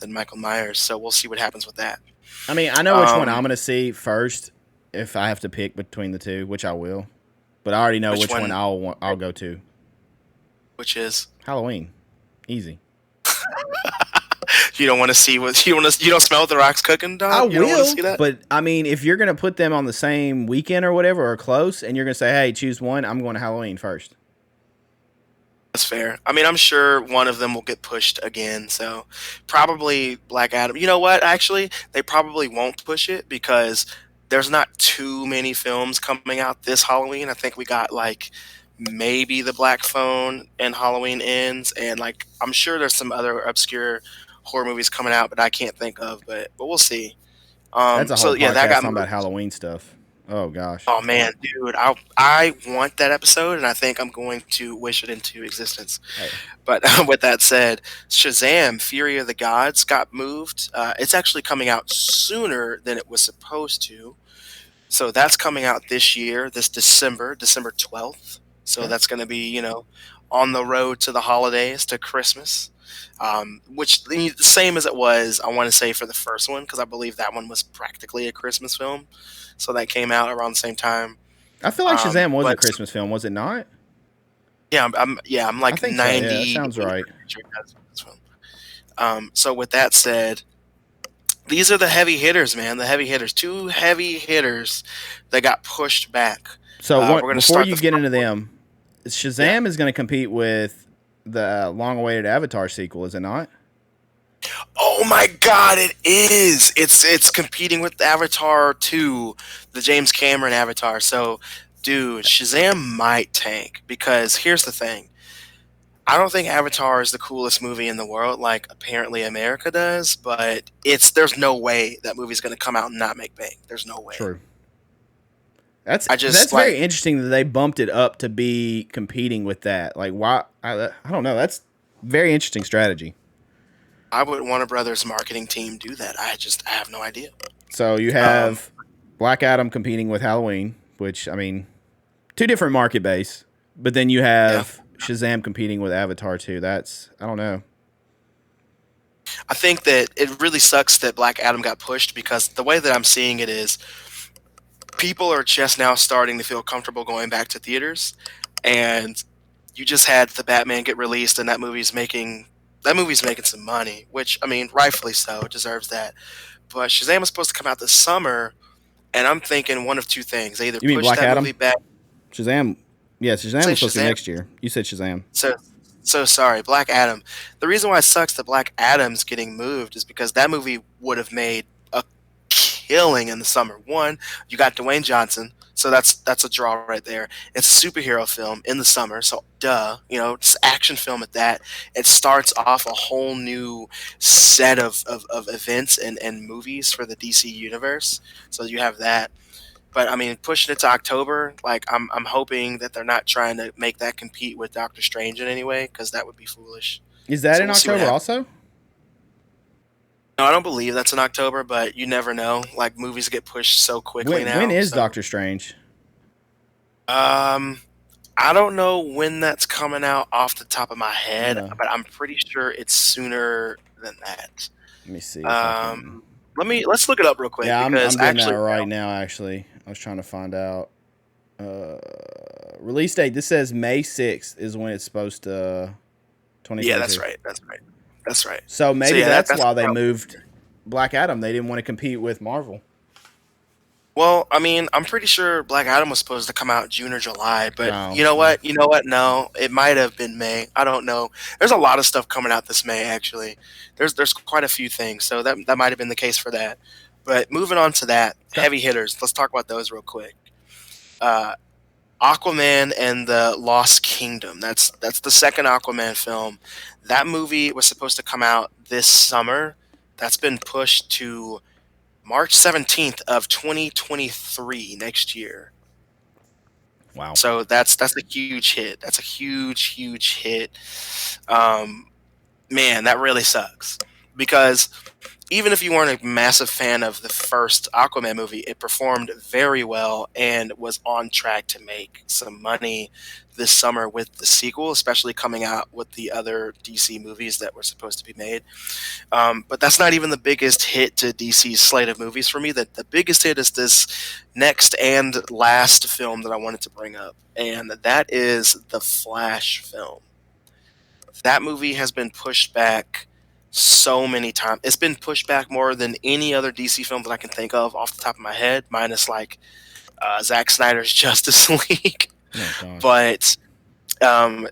Michael Myers. So we'll see what happens with that. I mean, I know which one I'm going to see first if I have to pick between the two, which I will. But I already know which one I'll go to. which is Halloween. Easy. you don't want to see what you don't smell what the Rock's cooking, I dog. You don't want to will, see that. but I mean, if you're gonna put them on the same weekend or whatever or close, and you're gonna say, "Hey, choose one," I'm going to Halloween first. That's fair. I mean, I'm sure one of them will get pushed again. So probably Black Adam. You know what? Actually, they probably won't push it because there's not too many films coming out this Halloween. I think we got like maybe The Black Phone and Halloween Ends, and like I'm sure there's some other obscure horror movies coming out, but I can't think of. But we'll see. That's a So whole yeah, that podcast got talking about moved. Halloween stuff. Oh gosh. Oh man, dude, I want that episode, and I think I'm going to wish it into existence. Hey. But with that said, Shazam: Fury of the Gods got moved. It's actually coming out sooner than it was supposed to. So that's coming out this year, this December 12th. So Okay. that's going to be, on the road to the holidays, to Christmas. Which the same as it was, I want to say, for the first one, because I believe that one was practically a Christmas film. So that came out around the same time. I feel like Shazam was a But Christmas film, was it not? yeah, I'm I like think so. Yeah, that 90. sounds right. So with that said, these are the heavy hitters, man. The heavy hitters, two heavy hitters that got pushed back. So We're going to before start you the get first into one. them, Shazam is going to compete with the long-awaited Avatar sequel, is it not? Oh my God, it is! It's competing with Avatar 2, the James Cameron Avatar. So, dude, Shazam might tank because here's the thing. I don't think Avatar is the coolest movie in the world, like apparently America does. But there's no way that movie's going to come out and not make bank. There's no way. True. That's I just very interesting that they bumped it up to be competing with that. Like, why? I don't know. That's very interesting strategy. I would Warner Brothers marketing team do that. I have no idea. So you have Black Adam competing with Halloween, which, I mean, two different market base. But then you have Shazam competing with Avatar 2. That's, I don't know. I think that it really sucks that Black Adam got pushed because the way that I'm seeing it is people are just now starting to feel comfortable going back to theaters, and you just had the Batman get released, and that movie's making some money, which I mean, rightfully so, it deserves that. But Shazam was supposed to come out this summer, and I'm thinking one of two things: they either You mean push Black that Adam? movie back. Shazam. Yeah, Shazam Say was supposed to be Shazam. next year. You said Shazam. So sorry, Black Adam. The reason why it sucks that Black Adam's getting moved is because that movie would have made a killing in the summer. One, you got Dwayne Johnson, so that's a draw right there. It's a superhero film in the summer, so duh, it's action film at that. It starts off a whole new set of events and movies for the DC universe. So you have that. But I mean, pushing it to October, like I'm hoping that they're not trying to make that compete with Doctor Strange in any way, because that would be foolish. Is that So in we'll see what October happens. also? No, I don't believe that's in October, but you never know. Like movies get pushed so quickly now. When is So, Doctor Strange? I don't know when that's coming out off the top of my head, Yeah. but I'm pretty sure it's sooner than that. Let me see if I can. Let's look it up real quick Yeah, I'm because doing that actually, right now, actually. I was trying to find out. Release date, this says May 6th is when it's supposed to... 2022. yeah, that's right. So maybe yeah, that's that's why they probably- moved Black Adam. They didn't want to compete with Marvel. Well, I mean, I'm pretty sure Black Adam was supposed to come out June or July, but Oh. you know what? No, it might have been May. I don't know. There's a lot of stuff coming out this May, actually. There's quite a few things, so that might have been the case for that. But moving on to that, Okay. heavy hitters. Let's talk about those real quick. Aquaman and the Lost Kingdom. That's the second Aquaman film. That movie was supposed to come out this summer. That's been pushed to March 17th of 2023 next year. Wow. So that's a huge hit. That's a huge hit. Man, that really sucks because even if you weren't a massive fan of the first Aquaman movie, it performed very well and was on track to make some money this summer with the sequel, especially coming out with the other DC movies that were supposed to be made. But that's not even the biggest hit to DC's slate of movies for me. The biggest hit is this next and last film that I wanted to bring up, and that is the Flash film. That movie has been pushed back so many times. It's been pushed back more than any other DC film that I can think of off the top of my head, minus like Zack Snyder's Justice League. Oh gosh. But um,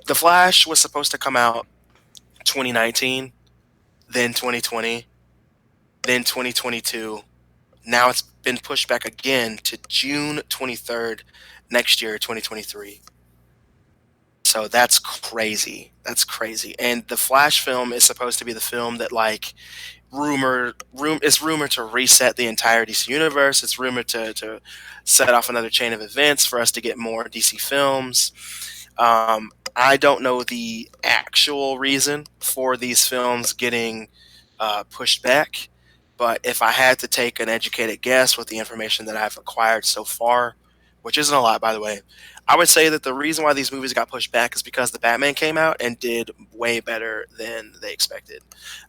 The Flash was supposed to come out 2019, then 2020, then 2022. Now it's been pushed back again to June 23rd next year, 2023. So that's crazy. That's crazy. And the Flash film is supposed to be the film that like it's rumored to reset the entire DC universe. It's rumored to set off another chain of events for us to get more DC films. I don't know the actual reason for these films getting pushed back, but if I had to take an educated guess with the information that I've acquired so far, which isn't a lot, by the way, I would say that the reason why these movies got pushed back is because the Batman came out and did way better than they expected.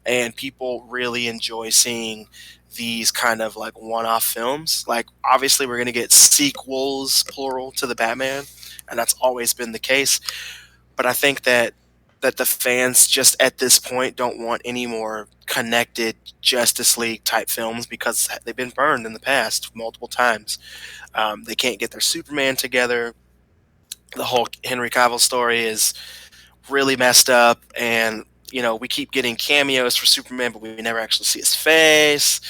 And people really enjoy seeing these kind of like one-off films. Like, obviously, we're going to get sequels, plural, to the Batman, and that's always been the case. But I think that the fans just at this point don't want any more connected Justice League type films because they've been burned in the past multiple times. They can't get their Superman together. The whole Henry Cavill story is really messed up, and we keep getting cameos for Superman, but we never actually see his face.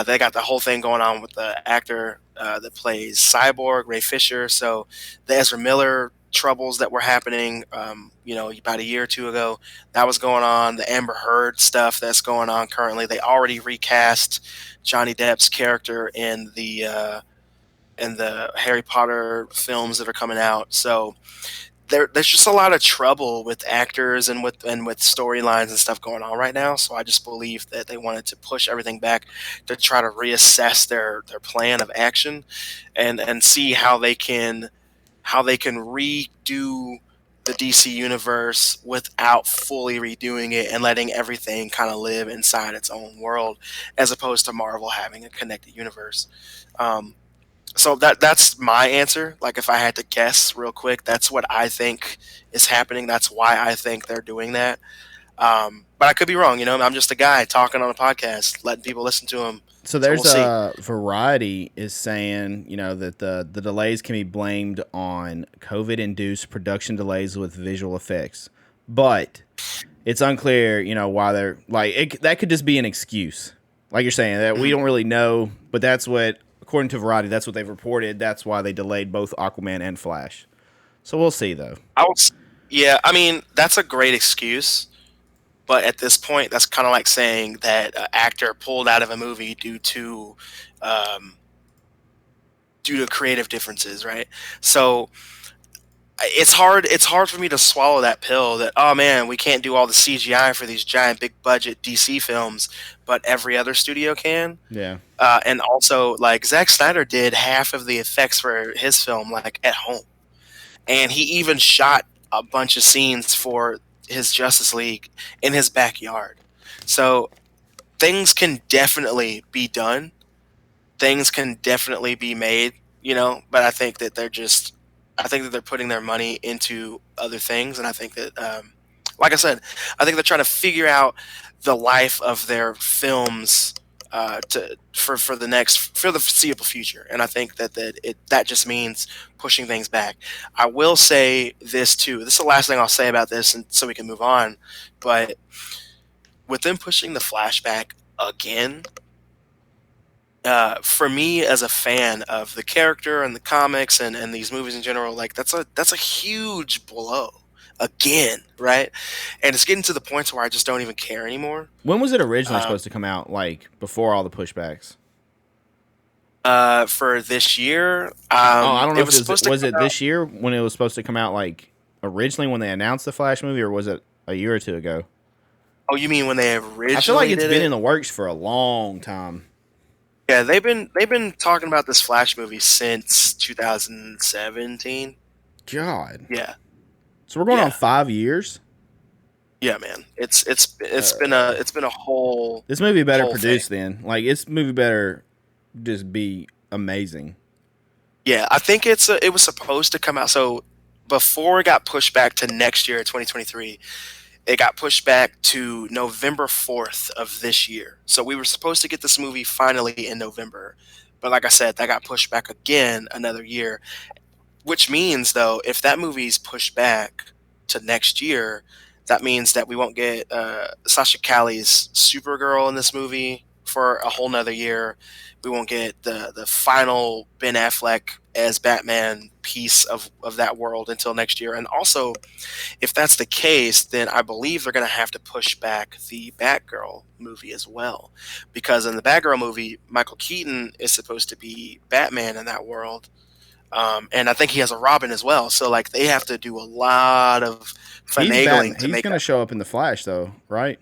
They got the whole thing going on with the actor that plays Cyborg, Ray Fisher. So the Ezra Miller troubles that were happening, about a year or two ago, that was going on. The Amber Heard stuff that's going on currently. They already recast Johnny Depp's character in the Harry Potter films that are coming out. So there's just a lot of trouble with actors and with storylines and stuff going on right now. So I just believe that they wanted to push everything back to try to reassess their plan of action and see how they can redo the DC universe without fully redoing it and letting everything kind of live inside its own world, as opposed to Marvel having a connected universe. So that's my answer. Like, if I had to guess real quick, that's what I think is happening. That's why I think they're doing that. But I could be wrong. I'm just a guy talking on a podcast, letting people listen to him. So there's Variety is saying, that the delays can be blamed on COVID-induced production delays with visual effects, but it's unclear, why they're like that could just be an excuse, like you're saying that we don't really know, but that's what, according to Variety, that's what they've reported. That's why they delayed both Aquaman and Flash. So we'll see, though. Yeah, I mean, that's a great excuse. But at this point, that's kind of like saying that an actor pulled out of a movie due to creative differences, right? So it's hard for me to swallow that pill that, oh man, we can't do all the CGI for these giant big budget DC films, but every other studio can. Yeah. And also, like, Zack Snyder did half of the effects for his film like at home, and he even shot a bunch of scenes for his Justice League in his backyard. So things can definitely be done. Things can definitely be made, but I think that they're putting their money into other things. And I think that, like I said, I think they're trying to figure out the life of their films for the foreseeable future. And I think that just means pushing things back. I will say this too. This is the last thing I'll say about this, and so we can move on. But with them pushing the flashback again, for me as a fan of the character and the comics and these movies in general, like that's a huge blow again, right? And it's getting to the point where I just don't even care anymore. When was it originally supposed to come out? Like before all the pushbacks? For this year, I don't know. Was it this year when it was supposed to come out? Like originally when they announced the Flash movie, or was it a year or two ago? Oh, you mean when they originally? I feel like it's been in the works for a long time. Yeah, they've been talking about this Flash movie since 2017. God. Yeah. So we're going on 5 years. Yeah, man. It's been a whole. This movie better produce then. Like this movie better just be amazing. Yeah, I think it was supposed to come out. So before it got pushed back to next year, 2023, it got pushed back to November 4th of this year. So we were supposed to get this movie finally in November. But like I said, that got pushed back again another year. Which means, though, if that movie's pushed back to next year, that means that we won't get Sasha Calle's Supergirl in this movie for a whole nother year. We won't get the final Ben Affleck as Batman piece of that world until next year. And also, if that's the case, then I believe they're going to have to push back the Batgirl movie as well. Because in the Batgirl movie, Michael Keaton is supposed to be Batman in that world. And I think he has a Robin as well. So like they have to do a lot of He's finagling to He's make going to show up in the Flash, though, right?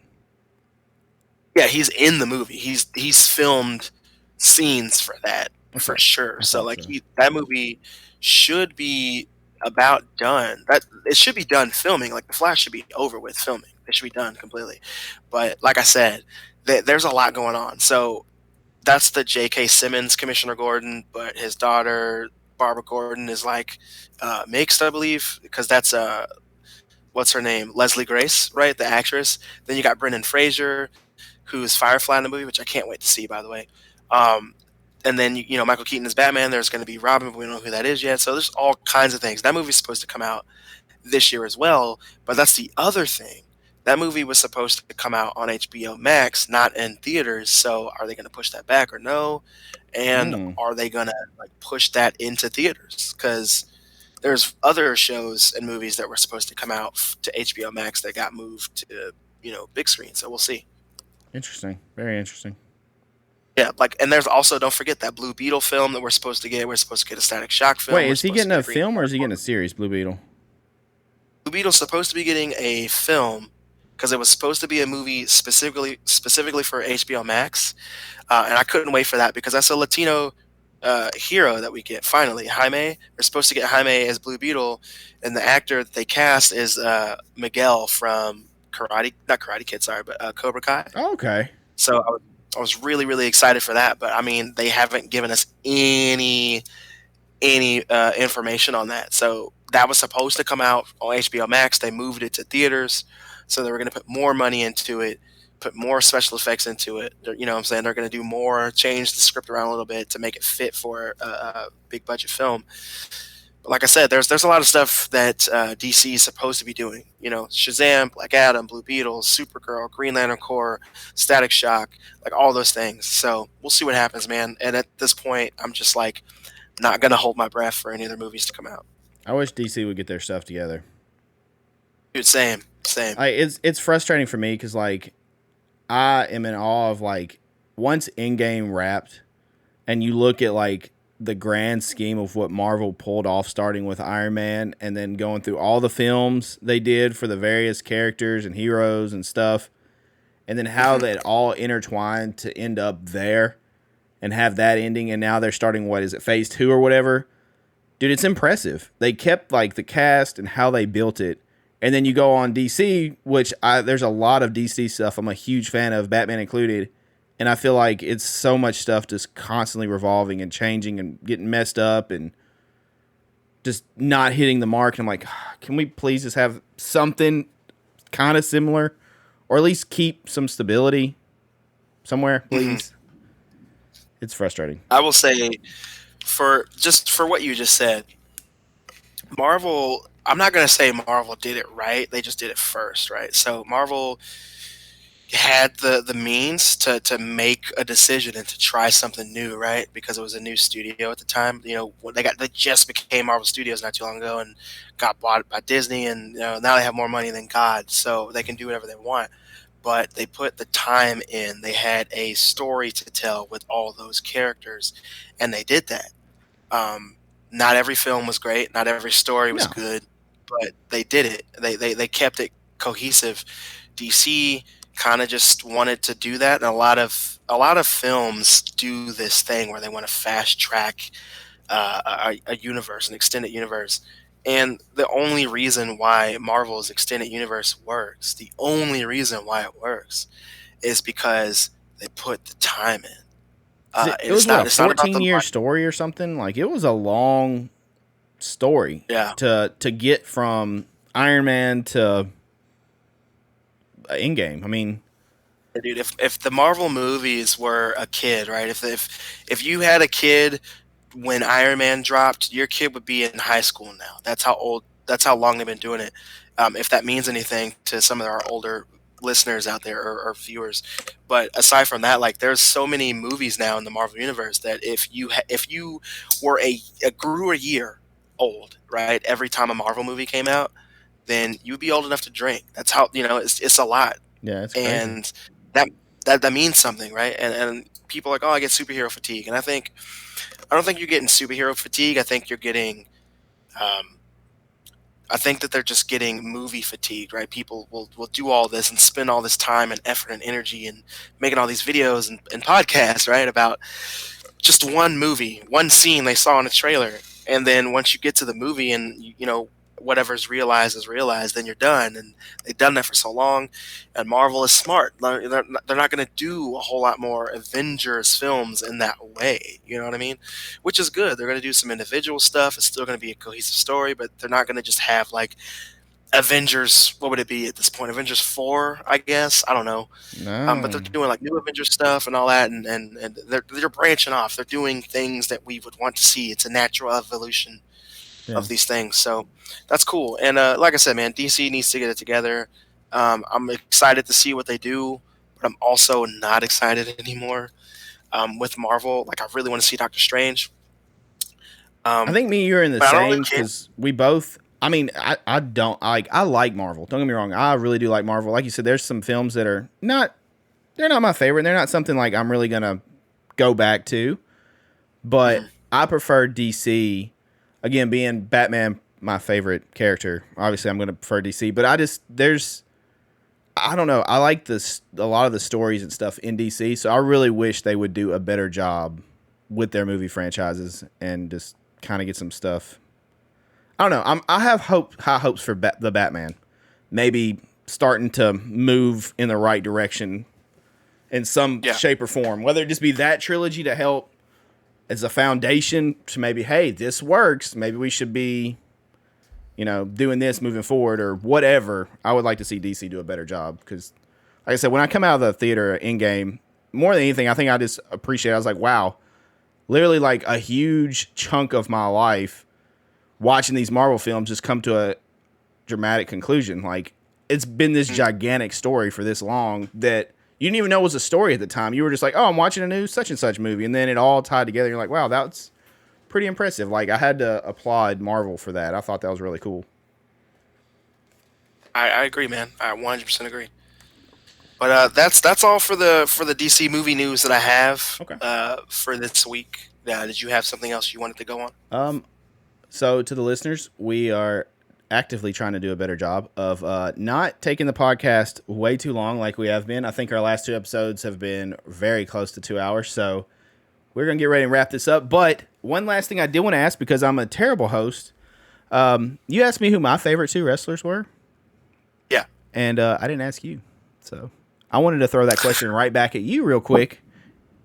Yeah, he's in the movie. He's filmed scenes for that for Okay. sure. I So thought like so. that movie should be about done. That it should be done filming. Like the Flash should be over with filming. It should be done completely. But like I said, there's a lot going on. So that's the J.K. Simmons Commissioner Gordon, but his daughter Barbara Gordon is like mixed, I believe, because that's what's her name, Leslie Grace, right, the actress. Then you got Brendan Fraser, who's Firefly in the movie, which I can't wait to see, by the way. Um, and then you know Michael Keaton is Batman. There's going to be Robin, but we don't know who that is yet. So there's all kinds of things. That movie's supposed to come out this year as well. But that's the other thing. That movie was supposed to come out on HBO Max, not in theaters. So are they going to push that back or no? And Mm. are they going to like push that into theaters? Because there's other shows and movies that were supposed to come out to HBO Max that got moved to big screen. So we'll see. Interesting. Very interesting. Yeah, like, and there's also, don't forget that Blue Beetle film that we're supposed to get. We're supposed to get a Static Shock film. Wait, We're is he supposed to getting a get Green film or is he getting a Lantern. series, Blue Beetle? Blue Beetle's supposed to be getting a film because it was supposed to be a movie specifically for HBO Max, and I couldn't wait for that because that's a Latino hero that we get finally. Jaime, we're supposed to get Jaime as Blue Beetle, and the actor that they cast is Miguel from not Karate Kid, sorry, but Cobra Kai. Oh, okay. So I was really really excited for that, but I mean they haven't given us any information on that. So that was supposed to come out on HBO Max. They moved it to theaters, so they were going to put more money into it, put more special effects into it. You know what I'm saying? They're going to do more, change the script around a little bit to make it fit for a big budget film. But like I said, there's a lot of stuff that DC is supposed to be doing. You know, Shazam, Black Adam, Blue Beetle, Supergirl, Green Lantern Corps, Static Shock, like all those things. So we'll see what happens, man. And at this point, I'm just like not gonna hold my breath for any other movies to come out. I wish DC would get their stuff together. Dude, same. It's frustrating for me because like I am in awe of like once Endgame wrapped, and you look at like the grand scheme of what Marvel pulled off, starting with Iron Man and then going through all the films they did for the various characters and heroes and stuff, and then how that all intertwined to end up there and have that ending, and now they're starting, what is it, phase 2 or whatever. Dude, it's impressive. They kept like the cast and how they built it. And then you go on DC, which there's a lot of DC stuff I'm a huge fan of, Batman included. And I feel like it's so much stuff just constantly revolving and changing and getting messed up and just not hitting the mark. And I'm like, can we please just have something kind of similar, or at least keep some stability somewhere, please? It's frustrating. I will say, for what you just said, Marvel. I'm not gonna say Marvel did it right. They just did it first, right? So Marvel had the means to make a decision and to try something new, right? Because it was a new studio at the time. You know, they just became Marvel Studios not too long ago and got bought by Disney, and now they have more money than God, so they can do whatever they want. But they put the time in. They had a story to tell with all those characters, and they did that. Not every film was great. Not every story was No. good, but they did it. They kept it cohesive. DC kind of just wanted to do that, and a lot of films do this thing where they want to fast track a universe, an extended universe. And the only reason why Marvel's extended universe works, the only reason why it works, is because they put the time in. It was what, a 14-year story or something? Like, it was a long story Yeah. to get from Iron Man to Endgame. I mean, Dude, if the Marvel movies were a kid, right? If you had a kid when Iron Man dropped, your kid would be in high school now. That's how old. That's how long they've been doing it. If that means anything to some of our older listeners out there or viewers, but aside from that, like there's so many movies now in the Marvel universe that if you were a grew a year old, right, every time a Marvel movie came out, then you'd be old enough to drink. That's how it's a lot, yeah, it's crazy. and that that means something, right? And people are like, oh, I get superhero fatigue, and I don't think you're getting superhero fatigue. I think you're getting, um, I think that they're just getting movie fatigue, right? People will do all this and spend all this time and effort and energy and making all these videos and podcasts, right, about just one movie, one scene they saw in a trailer, and then once you get to the movie and whatever's realized is realized, then you're done. And they've done that for so long. And Marvel is smart; they're not going to do a whole lot more Avengers films in that way. You know what I mean? Which is good. They're going to do some individual stuff. It's still going to be a cohesive story, but they're not going to just have like Avengers. What would it be at this point? Avengers 4, I guess. I don't know. But they're No. doing like new Avengers stuff and all that, and they're branching off. They're doing things that we would want to see. It's a natural evolution Yeah. of these things, so that's cool. And like I said, man, DC needs to get it together. I'm excited to see what they do, but I'm also not excited anymore with Marvel. Like, I really want to see Doctor Strange. I think me and you are in the But I don't really same care. because we both. I mean, I don't like. I like Marvel. Don't get me wrong. I really do like Marvel. Like you said, there's some films that are not. They're not my favorite. They're not something like I'm really gonna go back to. But I prefer DC. Again, being Batman, my favorite character. Obviously, I'm gonna prefer DC. But I don't know. I like this a lot of the stories and stuff in DC. So I really wish they would do a better job with their movie franchises and just kind of get some stuff. I don't know. I have high hopes for the Batman. Maybe starting to move in the right direction in some Yeah. shape or form. Whether it just be that trilogy to help as a foundation to maybe, hey, this works. Maybe we should be, doing this moving forward or whatever. I would like to see DC do a better job because, like I said, when I come out of the theater Endgame, more than anything, I think I just appreciate it. I was like, wow, literally like a huge chunk of my life watching these Marvel films just come to a dramatic conclusion. Like, it's been this gigantic story for this long that you didn't even know it was a story at the time. You were just like, oh, I'm watching a new such and such movie. And then it all tied together. You're like, wow, that's pretty impressive. Like, I had to applaud Marvel for that. I thought that was really cool. I agree, man. I 100% agree. But that's all for the DC movie news that I have Okay. for this week. Did you have something else you wanted to go on? So to the listeners, we are actively trying to do a better job of not taking the podcast way too long like we have been. I think our last 2 episodes have been very close to 2 hours. So we're going to get ready and wrap this up. But one last thing I did want to ask, because I'm a terrible host. You asked me who my favorite 2 wrestlers were. Yeah. And I didn't ask you. So I wanted to throw that question right back at you real quick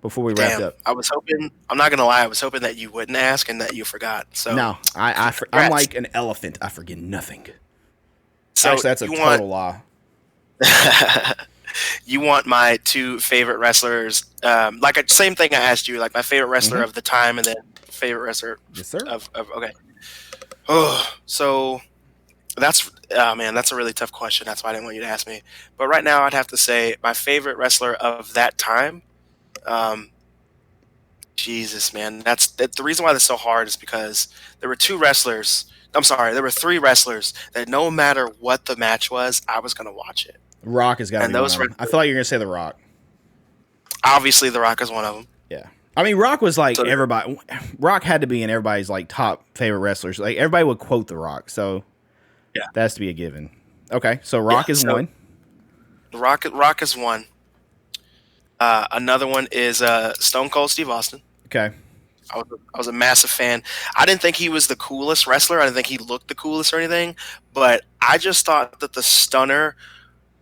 before we wrapped up. I was hoping. I'm not gonna lie. I was hoping that you wouldn't ask and that you forgot. So No, I'm like an elephant. I forget nothing. So actually, that's a total lie. You want my 2 favorite wrestlers? Same thing I asked you. Like my favorite wrestler of the time, and then favorite wrestler Yes, sir. of okay. Oh, so that's man, that's a really tough question. That's why I didn't want you to ask me. But right now, I'd have to say my favorite wrestler of that time. Jesus, man, the reason why this is so hard is because there were 2 wrestlers. I'm sorry, there were 3 wrestlers that no matter what the match was, I was gonna watch it. Rock has got to And be one those of them. I thought you were going to say The Rock. Obviously, The Rock is one of them. Yeah. I mean, Rock was like So- everybody. Rock had to be in everybody's like top favorite wrestlers. Like everybody would quote The Rock. So Yeah. that has to be a given. Okay. So Rock is one. The Rock is one. Another one is Stone Cold Steve Austin. Okay. I was a massive fan. I didn't think he was the coolest wrestler. I didn't think he looked the coolest or anything. But I just thought that the stunner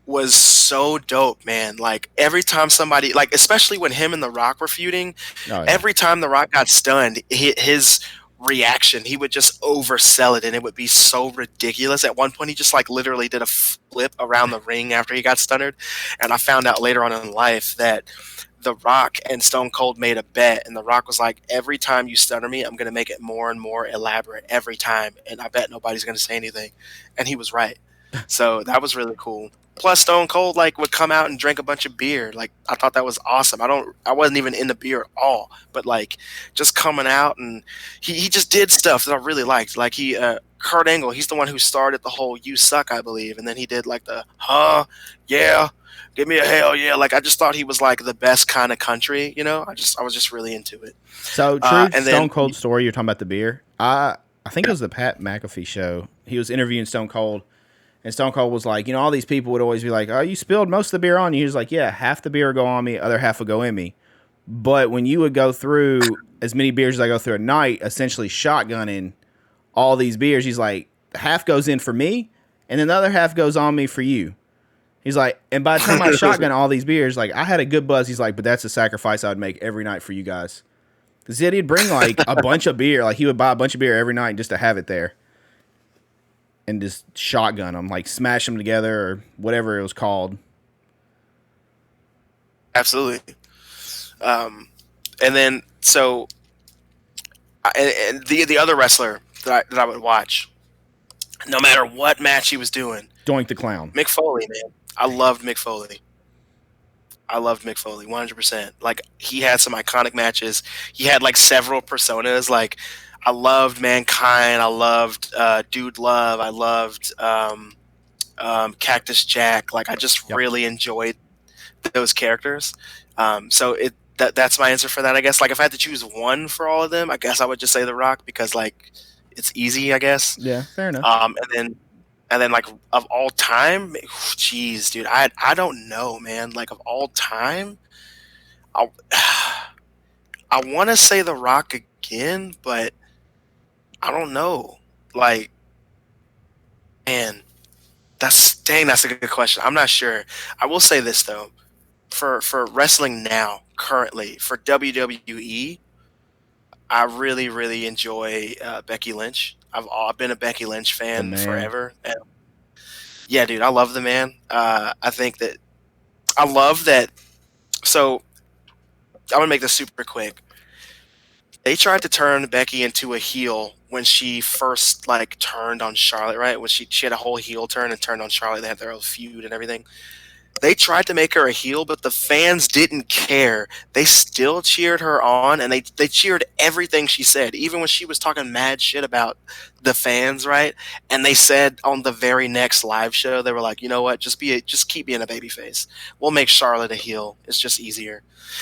was so dope, man. Like every time somebody, like especially when him and The Rock were feuding, Oh, yeah. every time The Rock got stunned, his reaction. He would just oversell it, and it would be so ridiculous. At one point, he just like literally did a flip around the ring after he got stunnered. And I found out later on in life that The Rock and Stone Cold made a bet, and The Rock was like, every time you stunner me, I'm going to make it more and more elaborate every time, and I bet nobody's going to say anything. And he was right. So that was really cool. Plus, Stone Cold like would come out and drink a bunch of beer. Like, I thought that was awesome. I wasn't even into beer at all, but like just coming out, and he just did stuff that I really liked. Like Kurt Angle, he's the one who started the whole "you suck," I believe, and then he did like the yeah, give me a hell yeah. Like, I just thought he was like the best kind of country, you know. I was just really into it. So true. Stone Cold story. You're talking about the beer. I think it was the Pat McAfee show. He was interviewing Stone Cold. And Stone Cold was like, you know, all these people would always be like, oh, you spilled most of the beer on you. He was like, yeah, half the beer would go on me, other half would go in me. But when you would go through as many beers as I go through a night, essentially shotgunning all these beers, he's like, half goes in for me, and then the other half goes on me for you. He's like, and by the time I shotgun all these beers, like, I had a good buzz. He's like, but that's a sacrifice I would make every night for you guys. Because he'd bring like a bunch of beer. Like, he would buy a bunch of beer every night just to have it there. And just shotgun them, like smash them together or whatever it was called. Absolutely. And then so, and the other wrestler that I would watch, no matter what match he was doing, Doink the Clown, Mick Foley, man. I loved Mick Foley. 100%. Like, he had some iconic matches. He had like several personas. Like, I loved Mankind. I loved Dude Love. I loved Cactus Jack. Like, I just really enjoyed those characters. So that's my answer for that, I guess. Like, if I had to choose one for all of them, I guess I would just say The Rock, because like it's easy, I guess. Yeah, fair enough. And then like of all time, jeez, dude, I don't know, man. Like, of all time, I want to say The Rock again, but I don't know. Like, man, that's a good question. I'm not sure. I will say this though, for wrestling now, currently for WWE, I really, really enjoy Becky Lynch. I've been a Becky Lynch fan forever. And yeah, dude, I love the man. I love that. So I'm gonna make this super quick. They tried to turn Becky into a heel when she first like turned on Charlotte, right? When she had a whole heel turn and turned on Charlotte. They had their own feud and everything. They tried to make her a heel, but the fans didn't care. They still cheered her on, and they cheered everything she said, even when she was talking mad shit about the fans, right? And they said on the very next live show, they were like, you know what? Just keep being a babyface. We'll make Charlotte a heel. It's just easier.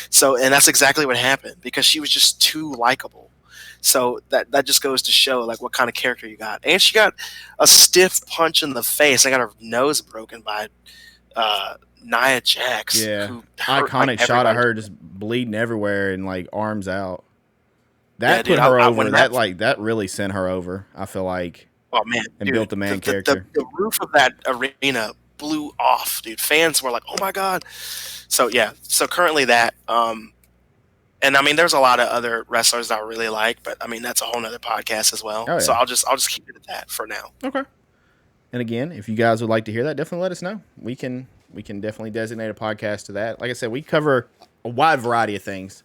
So, and that's exactly what happened, because she was just too likable. So that just goes to show like what kind of character you got. And she got a stiff punch in the face. I got her nose broken by Nia Jax. Yeah, iconic shot of her just bleeding everywhere and like arms out. That put her over. That really sent her over. I feel like. Oh man, and built the man character. The roof of that arena blew off, dude. Fans were like, "Oh my god!" So yeah. So currently that. And I mean, there's a lot of other wrestlers that I really like, but I mean, that's a whole nother podcast as well. Oh, yeah. So I'll just keep it at that for now. Okay. And again, if you guys would like to hear that, definitely let us know. We can definitely designate a podcast to that. Like I said, we cover a wide variety of things.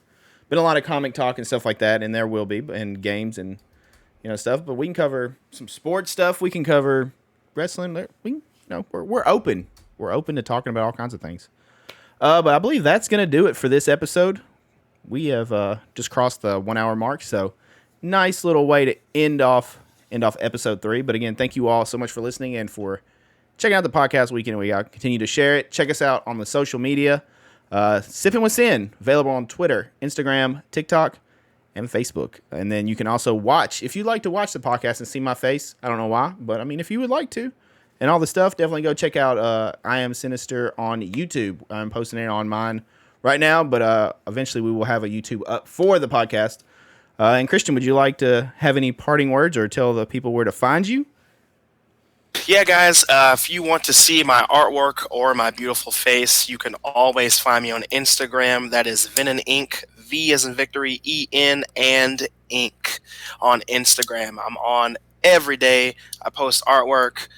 Been a lot of comic talk and stuff like that, and there will be, and games and stuff. But we can cover some sports stuff. We can cover wrestling. We're open. We're open to talking about all kinds of things. But I believe that's gonna do it for this episode. We have just crossed the 1 hour mark, so nice little way to end off episode 3. But again, thank you all so much for listening and for checking out the podcast week in and week out. Continue to share it. Check us out on the social media. Sippin With Sin, available on Twitter, Instagram, TikTok, and Facebook. And then you can also watch, if you'd like to watch the podcast and see my face, I don't know why, but I mean, if you would like to, and all the stuff, definitely go check out IamSinister on YouTube. I'm posting it on mine right now, but eventually we will have a YouTube up for the podcast. And Christian, would you like to have any parting words or tell the people where to find you? Yeah, guys, if you want to see my artwork or my beautiful face, you can always find me on Instagram. That is Venom Inc. V as in victory, E-N and Inc. on Instagram. I'm on every day. I post artwork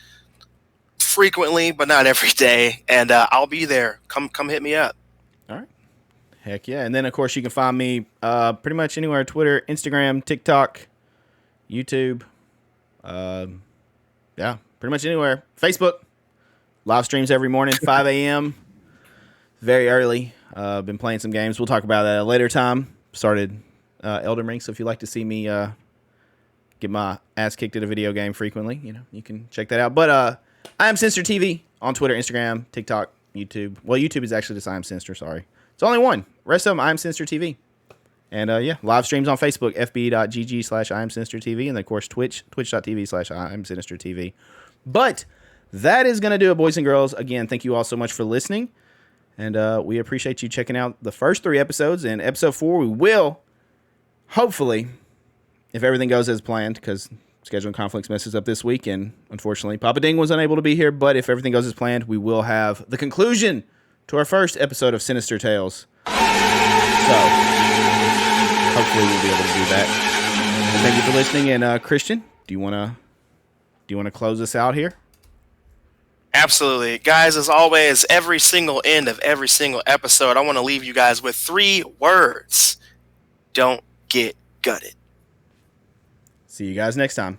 frequently, but not every day, and I'll be there. Come hit me up. All right. Heck yeah. And then, of course, you can find me pretty much anywhere: Twitter, Instagram, TikTok, YouTube. Yeah, pretty much anywhere. Facebook. Live streams every morning, 5 a.m. Very early. Been playing some games. We'll talk about that at a later time. Started Elden Ring, so if you like to see me get my ass kicked at a video game frequently, you can check that out. But I am Sinister TV on Twitter, Instagram, TikTok, YouTube. Well, YouTube is actually just I am Sinister, sorry. It's only one. Rest of them, I am Sinister TV. And yeah, live streams on Facebook, fb.gg/IamSinisterTV, and then, of course, twitch.tv/IamSinisterTV. But that is going to do it, boys and girls. Again, thank you all so much for listening. And we appreciate you checking out the first 3 episodes. And episode 4, we will, hopefully, if everything goes as planned, because scheduling conflicts messes up this week, and unfortunately, Papa Ding was unable to be here. But if everything goes as planned, we will have the conclusion to our first episode of Sinister Tales. So, hopefully we'll be able to do that. Well, thank you for listening. And Christian, do you want to close us out here? Absolutely. Guys, as always, every single end of every single episode, I want to leave you guys with 3 words. Don't get gutted. See you guys next time.